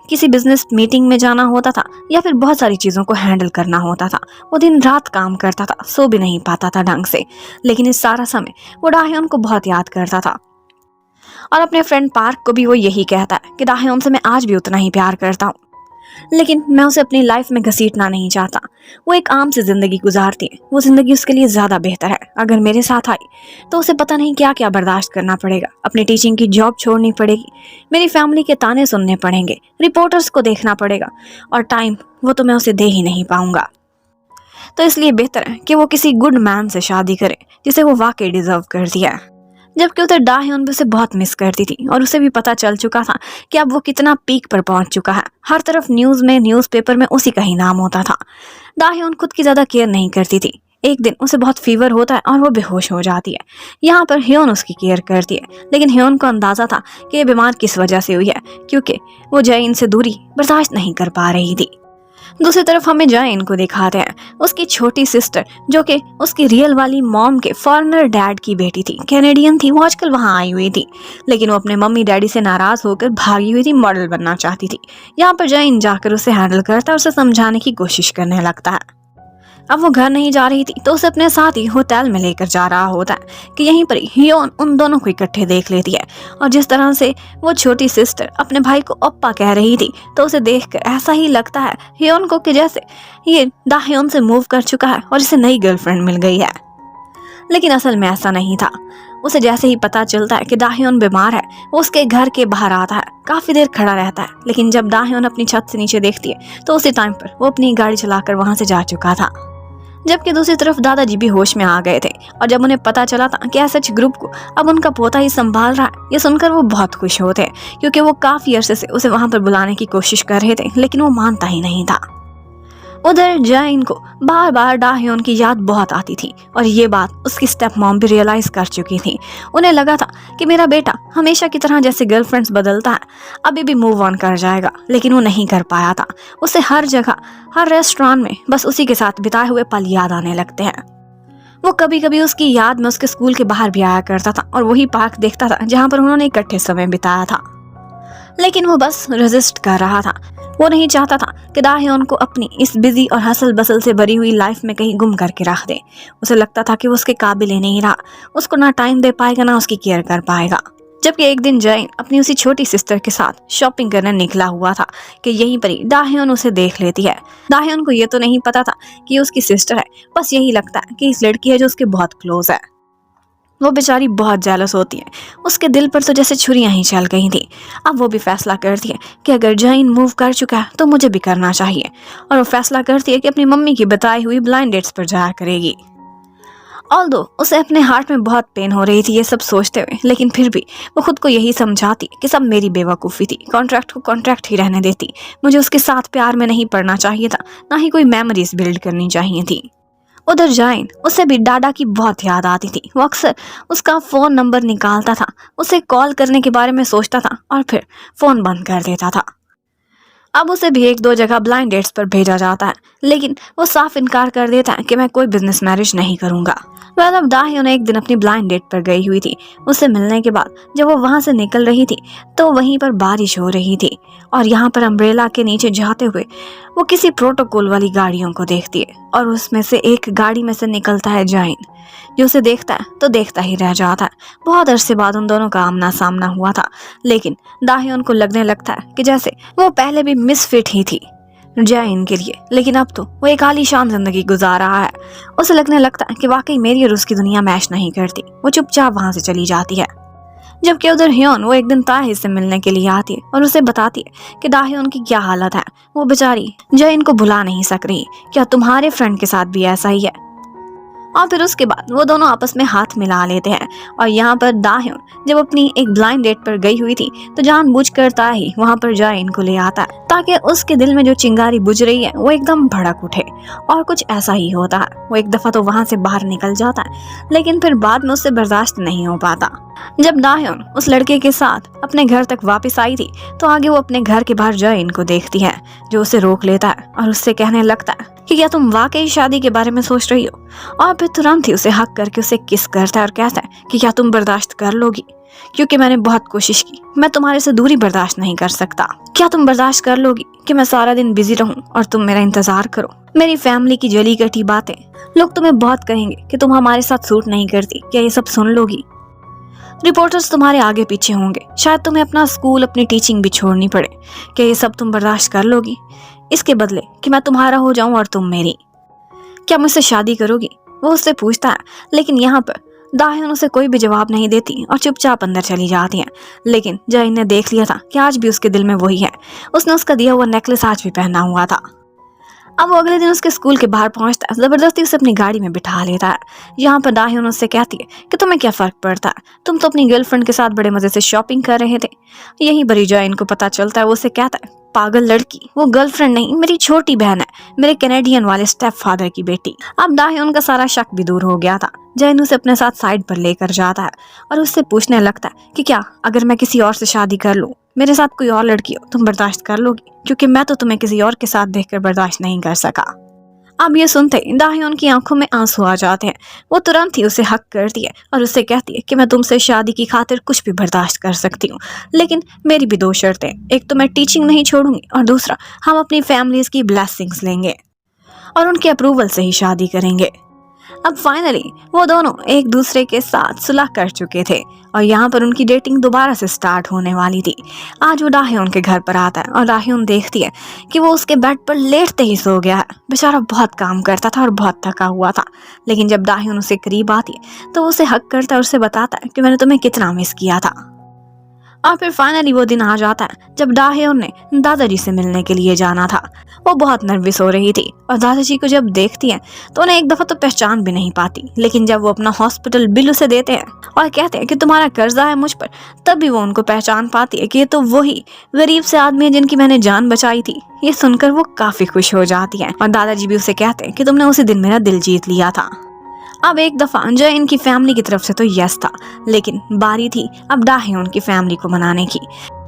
किसी बिजनेस मीटिंग में जाना होता था या फिर बहुत सारी चीज़ों को हैंडल करना होता था। वो दिन रात काम करता था, सो भी नहीं पाता था ढंग से। लेकिन इस सारा समय वो दाहयोन को बहुत याद करता था और अपने फ्रेंड पार्क को भी वो यही कहता है कि दाहयोन से मैं आज भी उतना ही प्यार करता हूँ, लेकिन मैं उसे अपनी लाइफ में घसीटना नहीं चाहता। वो एक आम सी जिंदगी गुजारती है, वो जिंदगी उसके लिए ज्यादा बेहतर है। अगर मेरे साथ आई तो उसे पता नहीं क्या क्या बर्दाश्त करना पड़ेगा। अपनी टीचिंग की जॉब छोड़नी पड़ेगी, मेरी फैमिली के ताने सुनने पड़ेंगे, रिपोर्टर्स को देखना पड़ेगा, और टाइम वो तो मैं उसे दे ही नहीं पाऊंगा। तो इसलिए बेहतर है कि वो किसी गुड मैन से शादी करे जिसे वो वाकई डिजर्व करती है। जबकि उधर दाहयोन भी उसे बहुत मिस करती थी और उसे भी पता चल चुका था कि अब वो कितना पीक पर पहुंच चुका है। हर तरफ न्यूज़ में, न्यूज़पेपर में उसी का ही नाम होता था। दाहयोन खुद की ज्यादा केयर नहीं करती थी, एक दिन उसे बहुत फीवर होता है और वो बेहोश हो जाती है। यहाँ पर ह्योन उसकी केयर करती है, लेकिन ह्योन को अंदाजा था कि ये बीमार किस वजह से हुई है, क्योंकि वो जयन से दूरी बर्दाश्त नहीं कर पा रही थी। दूसरी तरफ हमें जयन को दिखाते हैं, उसकी छोटी सिस्टर जो कि उसकी रियल वाली मॉम के फॉरेनर डैड की बेटी थी, कैनेडियन थी, वो आजकल वहाँ आई हुई थी, लेकिन वो अपने मम्मी डैडी से नाराज होकर भागी हुई थी, मॉडल बनना चाहती थी। यहाँ पर जयन जाकर उसे हैंडल करता है और उसे समझाने की कोशिश करने लगता है। अब वो घर नहीं जा रही थी तो उसे अपने साथ ही होटल में लेकर जा रहा होता है कि यहीं पर ह्योन उन दोनों को इकट्ठे देख लेती है। और जिस तरह से वो छोटी सिस्टर अपने भाई को ओप्पा कह रही थी, तो उसे देखकर ऐसा ही लगता है ह्योन को कि जैसे ये दाह्योन से मूव कर चुका है और इसे नई गर्लफ्रेंड मिल गई है। लेकिन असल में ऐसा नहीं था। उसे जैसे ही पता चलता है कि दाह्योन बीमार है, वो उसके घर के बाहर आता है, काफी देर खड़ा रहता है, लेकिन जब दाह्योन अपनी छत से नीचे देखती है तो उसी टाइम पर वो अपनी गाड़ी चलाकर वहां से जा चुका था। जबकि दूसरी तरफ दादाजी भी होश में आ गए थे, और जब उन्हें पता चला था कि एसएच ग्रुप को अब उनका पोता ही संभाल रहा है, ये सुनकर वो बहुत खुश होते, क्योंकि वो काफी अरसे से उसे वहां पर बुलाने की कोशिश कर रहे थे, लेकिन वो मानता ही नहीं था। उधर जयन को बार बार दाह्योन की याद बहुत आती थी, और ये बात उसकी स्टेप मॉम भी रियलाइज कर चुकी थी। उन्हें लगा था कि मेरा बेटा हमेशा की तरह जैसे गर्लफ्रेंड्स बदलता है अभी भी मूव ऑन कर जाएगा, लेकिन वो नहीं कर पाया था। उसे हर जगह, हर रेस्टोरेंट में बस उसी के साथ बिताए हुए पल याद आने लगते हैं। वो कभी कभी उसकी याद में उसके स्कूल के बाहर भी आया करता था और वही पार्क देखता था जहाँ पर उन्होंने इकट्ठे समय बिताया था, लेकिन वो बस रेजिस्ट कर रहा था। वो नहीं चाहता था कि दाह्योन को अपनी इस बिजी और हसल बसल से भरी हुई लाइफ में कहीं गुम करके रख दे। उसे लगता था कि वो उसके काबिल ही नहीं रहा, उसको ना टाइम दे पाएगा ना उसकी केयर कर पाएगा। जबकि एक दिन जयन अपनी उसी छोटी सिस्टर के साथ शॉपिंग करने निकला हुआ था कि यहीं पर ही दाह्योन उसे देख लेती है। दाह्योन को ये तो नहीं पता था कि उसकी सिस्टर है, बस यही लगता है कि इस लड़की है जो उसके बहुत क्लोज है। वो बेचारी बहुत जेलस होती है, उसके दिल पर तो जैसे छुरियां ही चल गई थी। अब वो भी फैसला करती है कि अगर जयन मूव कर चुका है तो मुझे भी करना चाहिए, और वो फैसला करती है कि अपनी मम्मी की बताई हुई ब्लाइंड डेट्स पर जाया करेगी। ऑल्दो उसे अपने हार्ट में बहुत पेन हो रही थी ये सब सोचते हुए, लेकिन फिर भी वो खुद को यही समझाती कि सब मेरी बेवकूफ़ी थी, कॉन्ट्रैक्ट को कॉन्ट्रैक्ट ही रहने देती, मुझे उसके साथ प्यार में नहीं पड़ना चाहिए था, ना ही कोई मेमोरीज बिल्ड करनी चाहिए थी। उधर जयन, उसे भी डाडा की बहुत याद आती थी। वो अक्सर उसका फ़ोन नंबर निकालता था, उसे कॉल करने के बारे में सोचता था और फिर फ़ोन बंद कर देता था। अब उसे भी एक दो जगह ब्लाइंड डेट्स पर भेजा जाता है, लेकिन वो साफ इनकार कर देता है कि मैं कोई बिजनेस मैरिज नहीं करूंगा। वह अब दाह्योन एक दिन अपनी ब्लाइंड डेट पर गई हुई थी। उससे मिलने के बाद जब वो वहां से निकल रही थी तो वहीं पर बारिश हो रही थी, और यहाँ पर अम्ब्रेला के नीचे जाते हुए वो किसी प्रोटोकॉल वाली गाड़ियों को देखती है, और उसमें से एक गाड़ी में से निकलता है जयन, जो उसे देखता है तो देखता ही रह जाता है। बहुत अरसे बाद उन दोनों का आमना सामना हुआ था, लेकिन दाह्योन को लगने लगता है कि जैसे वो पहले भी मिसफिट ही थी जयन के लिए, लेकिन अब तो वो एक आलीशान जिंदगी गुजार रहा है। उसे लगने लगता है कि वाकई मेरी और उसकी दुनिया मैच नहीं करती। वो चुपचाप वहां से चली जाती है। जबकि उधर ह्योन, वो एक दिन ताहि से मिलने के लिए आती है और उसे बताती है कि दाह्योन की क्या हालत है। वो बेचारी जयन को भुला नहीं सक रही। क्या तुम्हारे फ्रेंड के साथ भी ऐसा ही है? और फिर उसके बाद वो दोनों आपस में हाथ मिला लेते हैं, और यहाँ पर दाह्योन जब अपनी एक ब्लाइंड डेट पर गई हुई थी तो जानबूझकर ताहि वहाँ पर जयन को ले आता है, ताकि उसके दिल में जो चिंगारी बुझ रही है वो एकदम भड़क उठे। और कुछ ऐसा ही होता है। वो एक दफा तो वहां से बाहर निकल जाता है, लेकिन फिर बाद में उससे बर्दाश्त नहीं हो पाता। जब दाह्योन उस लड़के के साथ अपने घर तक वापस आई थी तो आगे वो अपने घर के बाहर जयन को देखती है, जो उसे रोक लेता है और उससे कहने लगता है कि क्या तुम वाकई शादी के बारे में सोच रही हो? और फिर तुरंत ही उसे हक करके उसे किस करता है और कहता है कि क्या तुम बर्दाश्त कर लोगी? क्योंकि मैंने बहुत कोशिश की, मैं तुम्हारे से दूरी बर्दाश्त नहीं कर सकता। क्या तुम बर्दाश्त कर लोगी कि मैं सारा दिन बिजी रहूं और तुम मेरा इंतजार करो? मेरी फैमिली की जली कटी बातें, लोग तुम्हें बहुत कहेंगे कि तुम हमारे साथ सूट नहीं करती, क्या ये सब सुन लोगी? रिपोर्टर्स तुम्हारे आगे पीछे होंगे, शायद तुम्हें अपना स्कूल, अपनी टीचिंग भी छोड़नी पड़े, क्या ये सब तुम बर्दाश्त कर लोगी? इसके बदले कि मैं तुम्हारा हो जाऊं और तुम मेरी, क्या मुझसे शादी करोगी? वो उससे पूछता है, लेकिन यहाँ पर दाह्योन उसे कोई भी जवाब नहीं देती और चुपचाप अंदर चली जाती है। लेकिन जयन ने देख लिया था कि आज भी उसके दिल में वही है। उसने उसका दिया हुआ नेकलेस आज भी पहना हुआ था। अब वो अगले दिन उसके स्कूल के बाहर पहुंचता है, जबरदस्ती उसे अपनी गाड़ी में बिठा लेता है। यहाँ पर दाह्योन उससे कहती है कि तुम्हें क्या फर्क पड़ता है, तुम तो अपनी गर्लफ्रेंड के साथ बड़े मजे से शॉपिंग कर रहे थे। यहीं पर जयन को पता चलता है, वो उसे कहता है पागल लड़की वो गर्लफ्रेंड नहीं, मेरी छोटी बहन है, मेरे कैनेडियन वाले स्टेप फादर की बेटी। अब दाह्योन का सारा शक भी दूर हो गया था। जैन उसे अपने साथ साइड पर लेकर जाता है और उससे पूछने लगता है कि क्या अगर मैं किसी और से शादी कर लूं, मेरे साथ कोई और लड़की हो, तुम बर्दाश्त कर लोगी? क्योंकि मैं तो तुम्हें किसी और के साथ देखकर बर्दाश्त नहीं कर सका। अब ये सुनते ही दाह्योन की आंखों में आंसू आ जाते हैं। वो तुरंत ही उसे हक करती है और उससे कहती है कि मैं तुमसे शादी की खातिर कुछ भी बर्दाश्त कर सकती हूँ, लेकिन मेरी भी दो शर्तें। एक तो मैं टीचिंग नहीं छोड़ूंगी और दूसरा हम अपनी फैमिलीज की ब्लेसिंग्स लेंगे और उनके अप्रूवल से ही शादी करेंगे। अब फाइनली वो दोनों एक दूसरे के साथ सुलह कर चुके थे और यहाँ पर उनकी डेटिंग दोबारा से स्टार्ट होने वाली थी। आज वो दाह्योन के घर पर आता है और दाह्योन देखती है कि वो उसके बेड पर लेटते ही सो गया है। बेचारा बहुत काम करता था और बहुत थका हुआ था, लेकिन जब दाह्योन उसे करीब आती है तो वो उसे हक करता है और उसे बताता है कि मैंने तुम्हें कितना मिस किया था। और फिर फाइनली वो दिन आ जाता है जब दाह्योन ने दादाजी से मिलने के लिए जाना था। वो बहुत नर्वस हो रही थी और दादाजी को जब देखती है तो उन्हें एक दफा तो पहचान भी नहीं पाती, लेकिन जब वो अपना हॉस्पिटल बिल उसे देते हैं और कहते हैं कि तुम्हारा कर्जा है मुझ पर, तब भी वो उनको पहचान पाती है कि ये तो वही गरीब से आदमी है जिनकी मैंने जान बचाई थी। ये सुनकर वो काफी खुश हो जाती है और दादाजी भी उसे कहते हैं कि तुमने उसी दिन मेरा दिल जीत लिया था। अब एक दफा जय इनकी फैमिली की तरफ से तो यस था, लेकिन बारी थी अब दाह्योन की फैमिली को मनाने की।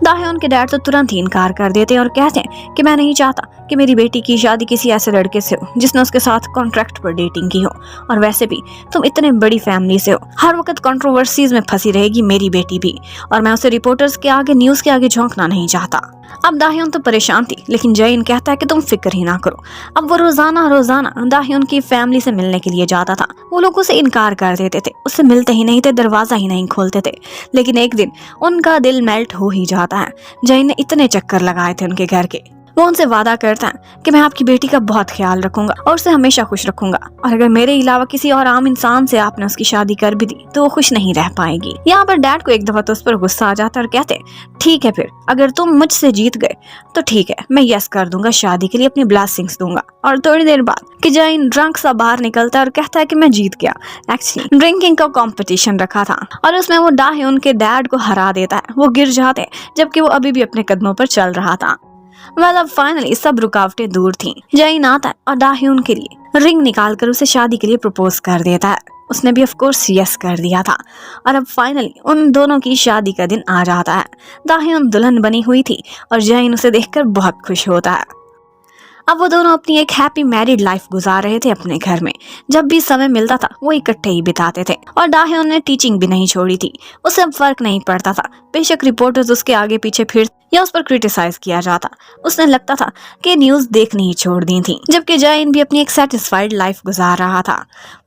दाह्योन के डैड तो तुरंत ही इनकार कर देते हैं और कहते हैं कि मैं नहीं चाहता कि मेरी बेटी की शादी किसी ऐसे लड़के से हो जिसने उसके साथ कॉन्ट्रैक्ट पर डेटिंग की हो, और वैसे भी तुम इतने बड़ी फैमिली से हो, हर वक्त कंट्रोवर्सीज में फंसी रहेगी मेरी बेटी भी, और मैं उसे रिपोर्टर्स के आगे, न्यूज के आगे झोंकना नहीं चाहता। अब दाह्योन तो परेशान थी, लेकिन जयन कहता है कि तुम फिक्र ही ना करो। अब वो रोजाना दाह्योन की फैमिली से मिलने के लिए जाता था। वो लोग उसे इनकार कर देते थे, उससे मिलते ही नहीं थे, दरवाजा ही नहीं खोलते थे। लेकिन एक दिन उनका दिल मेल्ट हो ही जाता है। जयन ने इतने चक्कर लगाए थे उनके घर के। वो उनसे वादा करता है कि मैं आपकी बेटी का बहुत ख्याल रखूंगा और उसे हमेशा खुश रखूंगा, और अगर मेरे अलावा किसी और आम इंसान से आपने उसकी शादी कर भी दी तो वो खुश नहीं रह पाएगी। यहाँ पर डैड को एक दफा तो उस पर गुस्सा आ जाता है और कहते ठीक है, फिर अगर तुम मुझसे जीत गए तो ठीक है, मैं यस कर दूंगा, शादी के लिए अपनी ब्लेसिंग्स दूंगा। और थोड़ी देर बाद कि जैन ड्रंक सा बाहर निकलता है और कहता है कि मैं जीत गया। एक्चुअली ड्रिंकिंग का कंपटीशन रखा था और उसमें वो दाह्योन के डैड को हरा देता है। वो गिर जाते हैं जबकि वो अभी भी अपने कदमों पर चल रहा था। अब फाइनली सब रुकावटें दूर थीं। जैन आता है और दाह्योन के लिए रिंग निकालकर उसे शादी के लिए प्रपोज कर देता है। उसने भी ऑफ कोर्स यस कर दिया था और अब फाइनली उन दोनों की शादी का दिन आ जाता है। दाह्योन दुल्हन बनी हुई थी और जैन उसे देखकर बहुत खुश होता है। अब वो दोनों अपनी एक हैप्पी मैरिड लाइफ गुजार रहे थे अपने घर में। जब भी समय मिलता था वो इकट्ठे ही बिताते थे और दाह्योन ने टीचिंग भी नहीं छोड़ी थी। उसे अब फर्क नहीं पड़ता था, बेशक रिपोर्टर्स उसके आगे पीछे फिर या उस पर क्रिटिसाइज किया जाता, उसने लगता था कि न्यूज देखनी ही छोड़ दी थी। जबकि जैन भी अपनी एक सेटिस्फाइड लाइफ गुजार रहा था।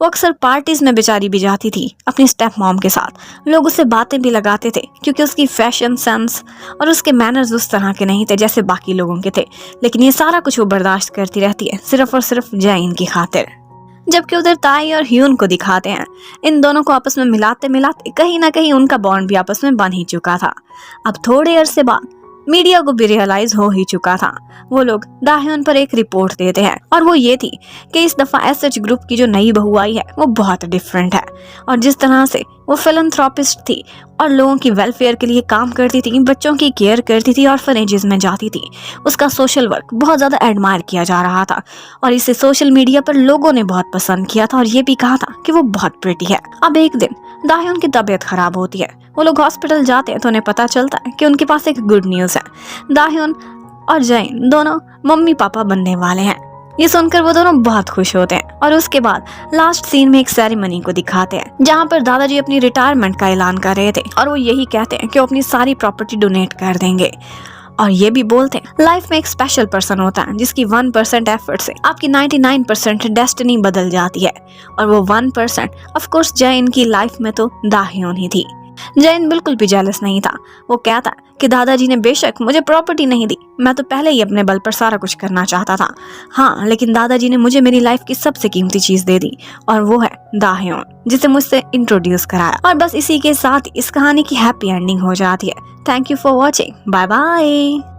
वो अक्सर पार्टीज में बेचारी भी जाती थी अपनी स्टेप मॉम के साथ। लोग उससे बातें भी लगाते थे क्योंकि उसकी फैशन सेंस और उसके मैनर्स उस तरह के नहीं थे जैसे बाकी लोगों के थे, लेकिन ये सारा कुछ वो बर्दाश्त करती रहती है सिर्फ और सिर्फ जैन की खातिर। जबकि उधर ताई और ह्यून को दिखाते हैं। इन दोनों को आपस में मिलाते मिलाते कहीं ना कहीं उनका बॉन्ड भी आपस में बन ही चुका था। अब थोड़े अरसे बाद मीडिया को भी रियलाइज हो ही चुका था। वो लोग दाह्योन पर एक रिपोर्ट देते हैं और वो ये थी कि इस दफा एसएच ग्रुप की जो नई बहू आई है वो बहुत डिफरेंट है, और जिस तरह से वो फिलैंथ्रोपिस्ट थी और लोगों की वेलफेयर के लिए काम करती थी, बच्चों की केयर करती थी, ऑर्फनेजेस में जाती थी, उसका सोशल वर्क बहुत ज्यादा एडमायर किया जा रहा था और इसे सोशल मीडिया पर लोगों ने बहुत पसंद किया था और ये भी कहा था कि वो बहुत प्रिटी है। अब एक दिन दाह्योन की तबीयत खराब होती है। वो लोग हॉस्पिटल जाते हैं तो उन्हें पता चलता है कि उनके पास एक गुड न्यूज है। दाह्योन और जैन दोनों मम्मी पापा बनने वाले हैं। ये सुनकर वो दोनों बहुत खुश होते हैं और उसके बाद लास्ट सीन में एक सेरेमनी को दिखाते हैं जहाँ पर दादाजी अपनी रिटायरमेंट का ऐलान कर रहे थे और वो यही कहते हैं कि वो अपनी सारी प्रॉपर्टी डोनेट कर देंगे। और ये भी बोलते हैं लाइफ में एक स्पेशल पर्सन होता है जिसकी 1% एफर्ट से आपकी 99% डेस्टिनी बदल जाती है, और वो 1% ऑफ कोर्स जैन की लाइफ में तो दाह्योन ही थी। जैन बिल्कुल भी जेलस नहीं था। वो कहता कि दादाजी ने बेशक मुझे प्रॉपर्टी नहीं दी, मैं तो पहले ही अपने बल पर सारा कुछ करना चाहता था, हाँ, लेकिन दादाजी ने मुझे मेरी लाइफ की सबसे कीमती चीज दे दी और वो है दाह्योन, जिसे मुझसे इंट्रोड्यूस कराया। और बस इसी के साथ इस कहानी की हैप्पी एंडिंग हो जाती है। Thank you for watching, bye bye.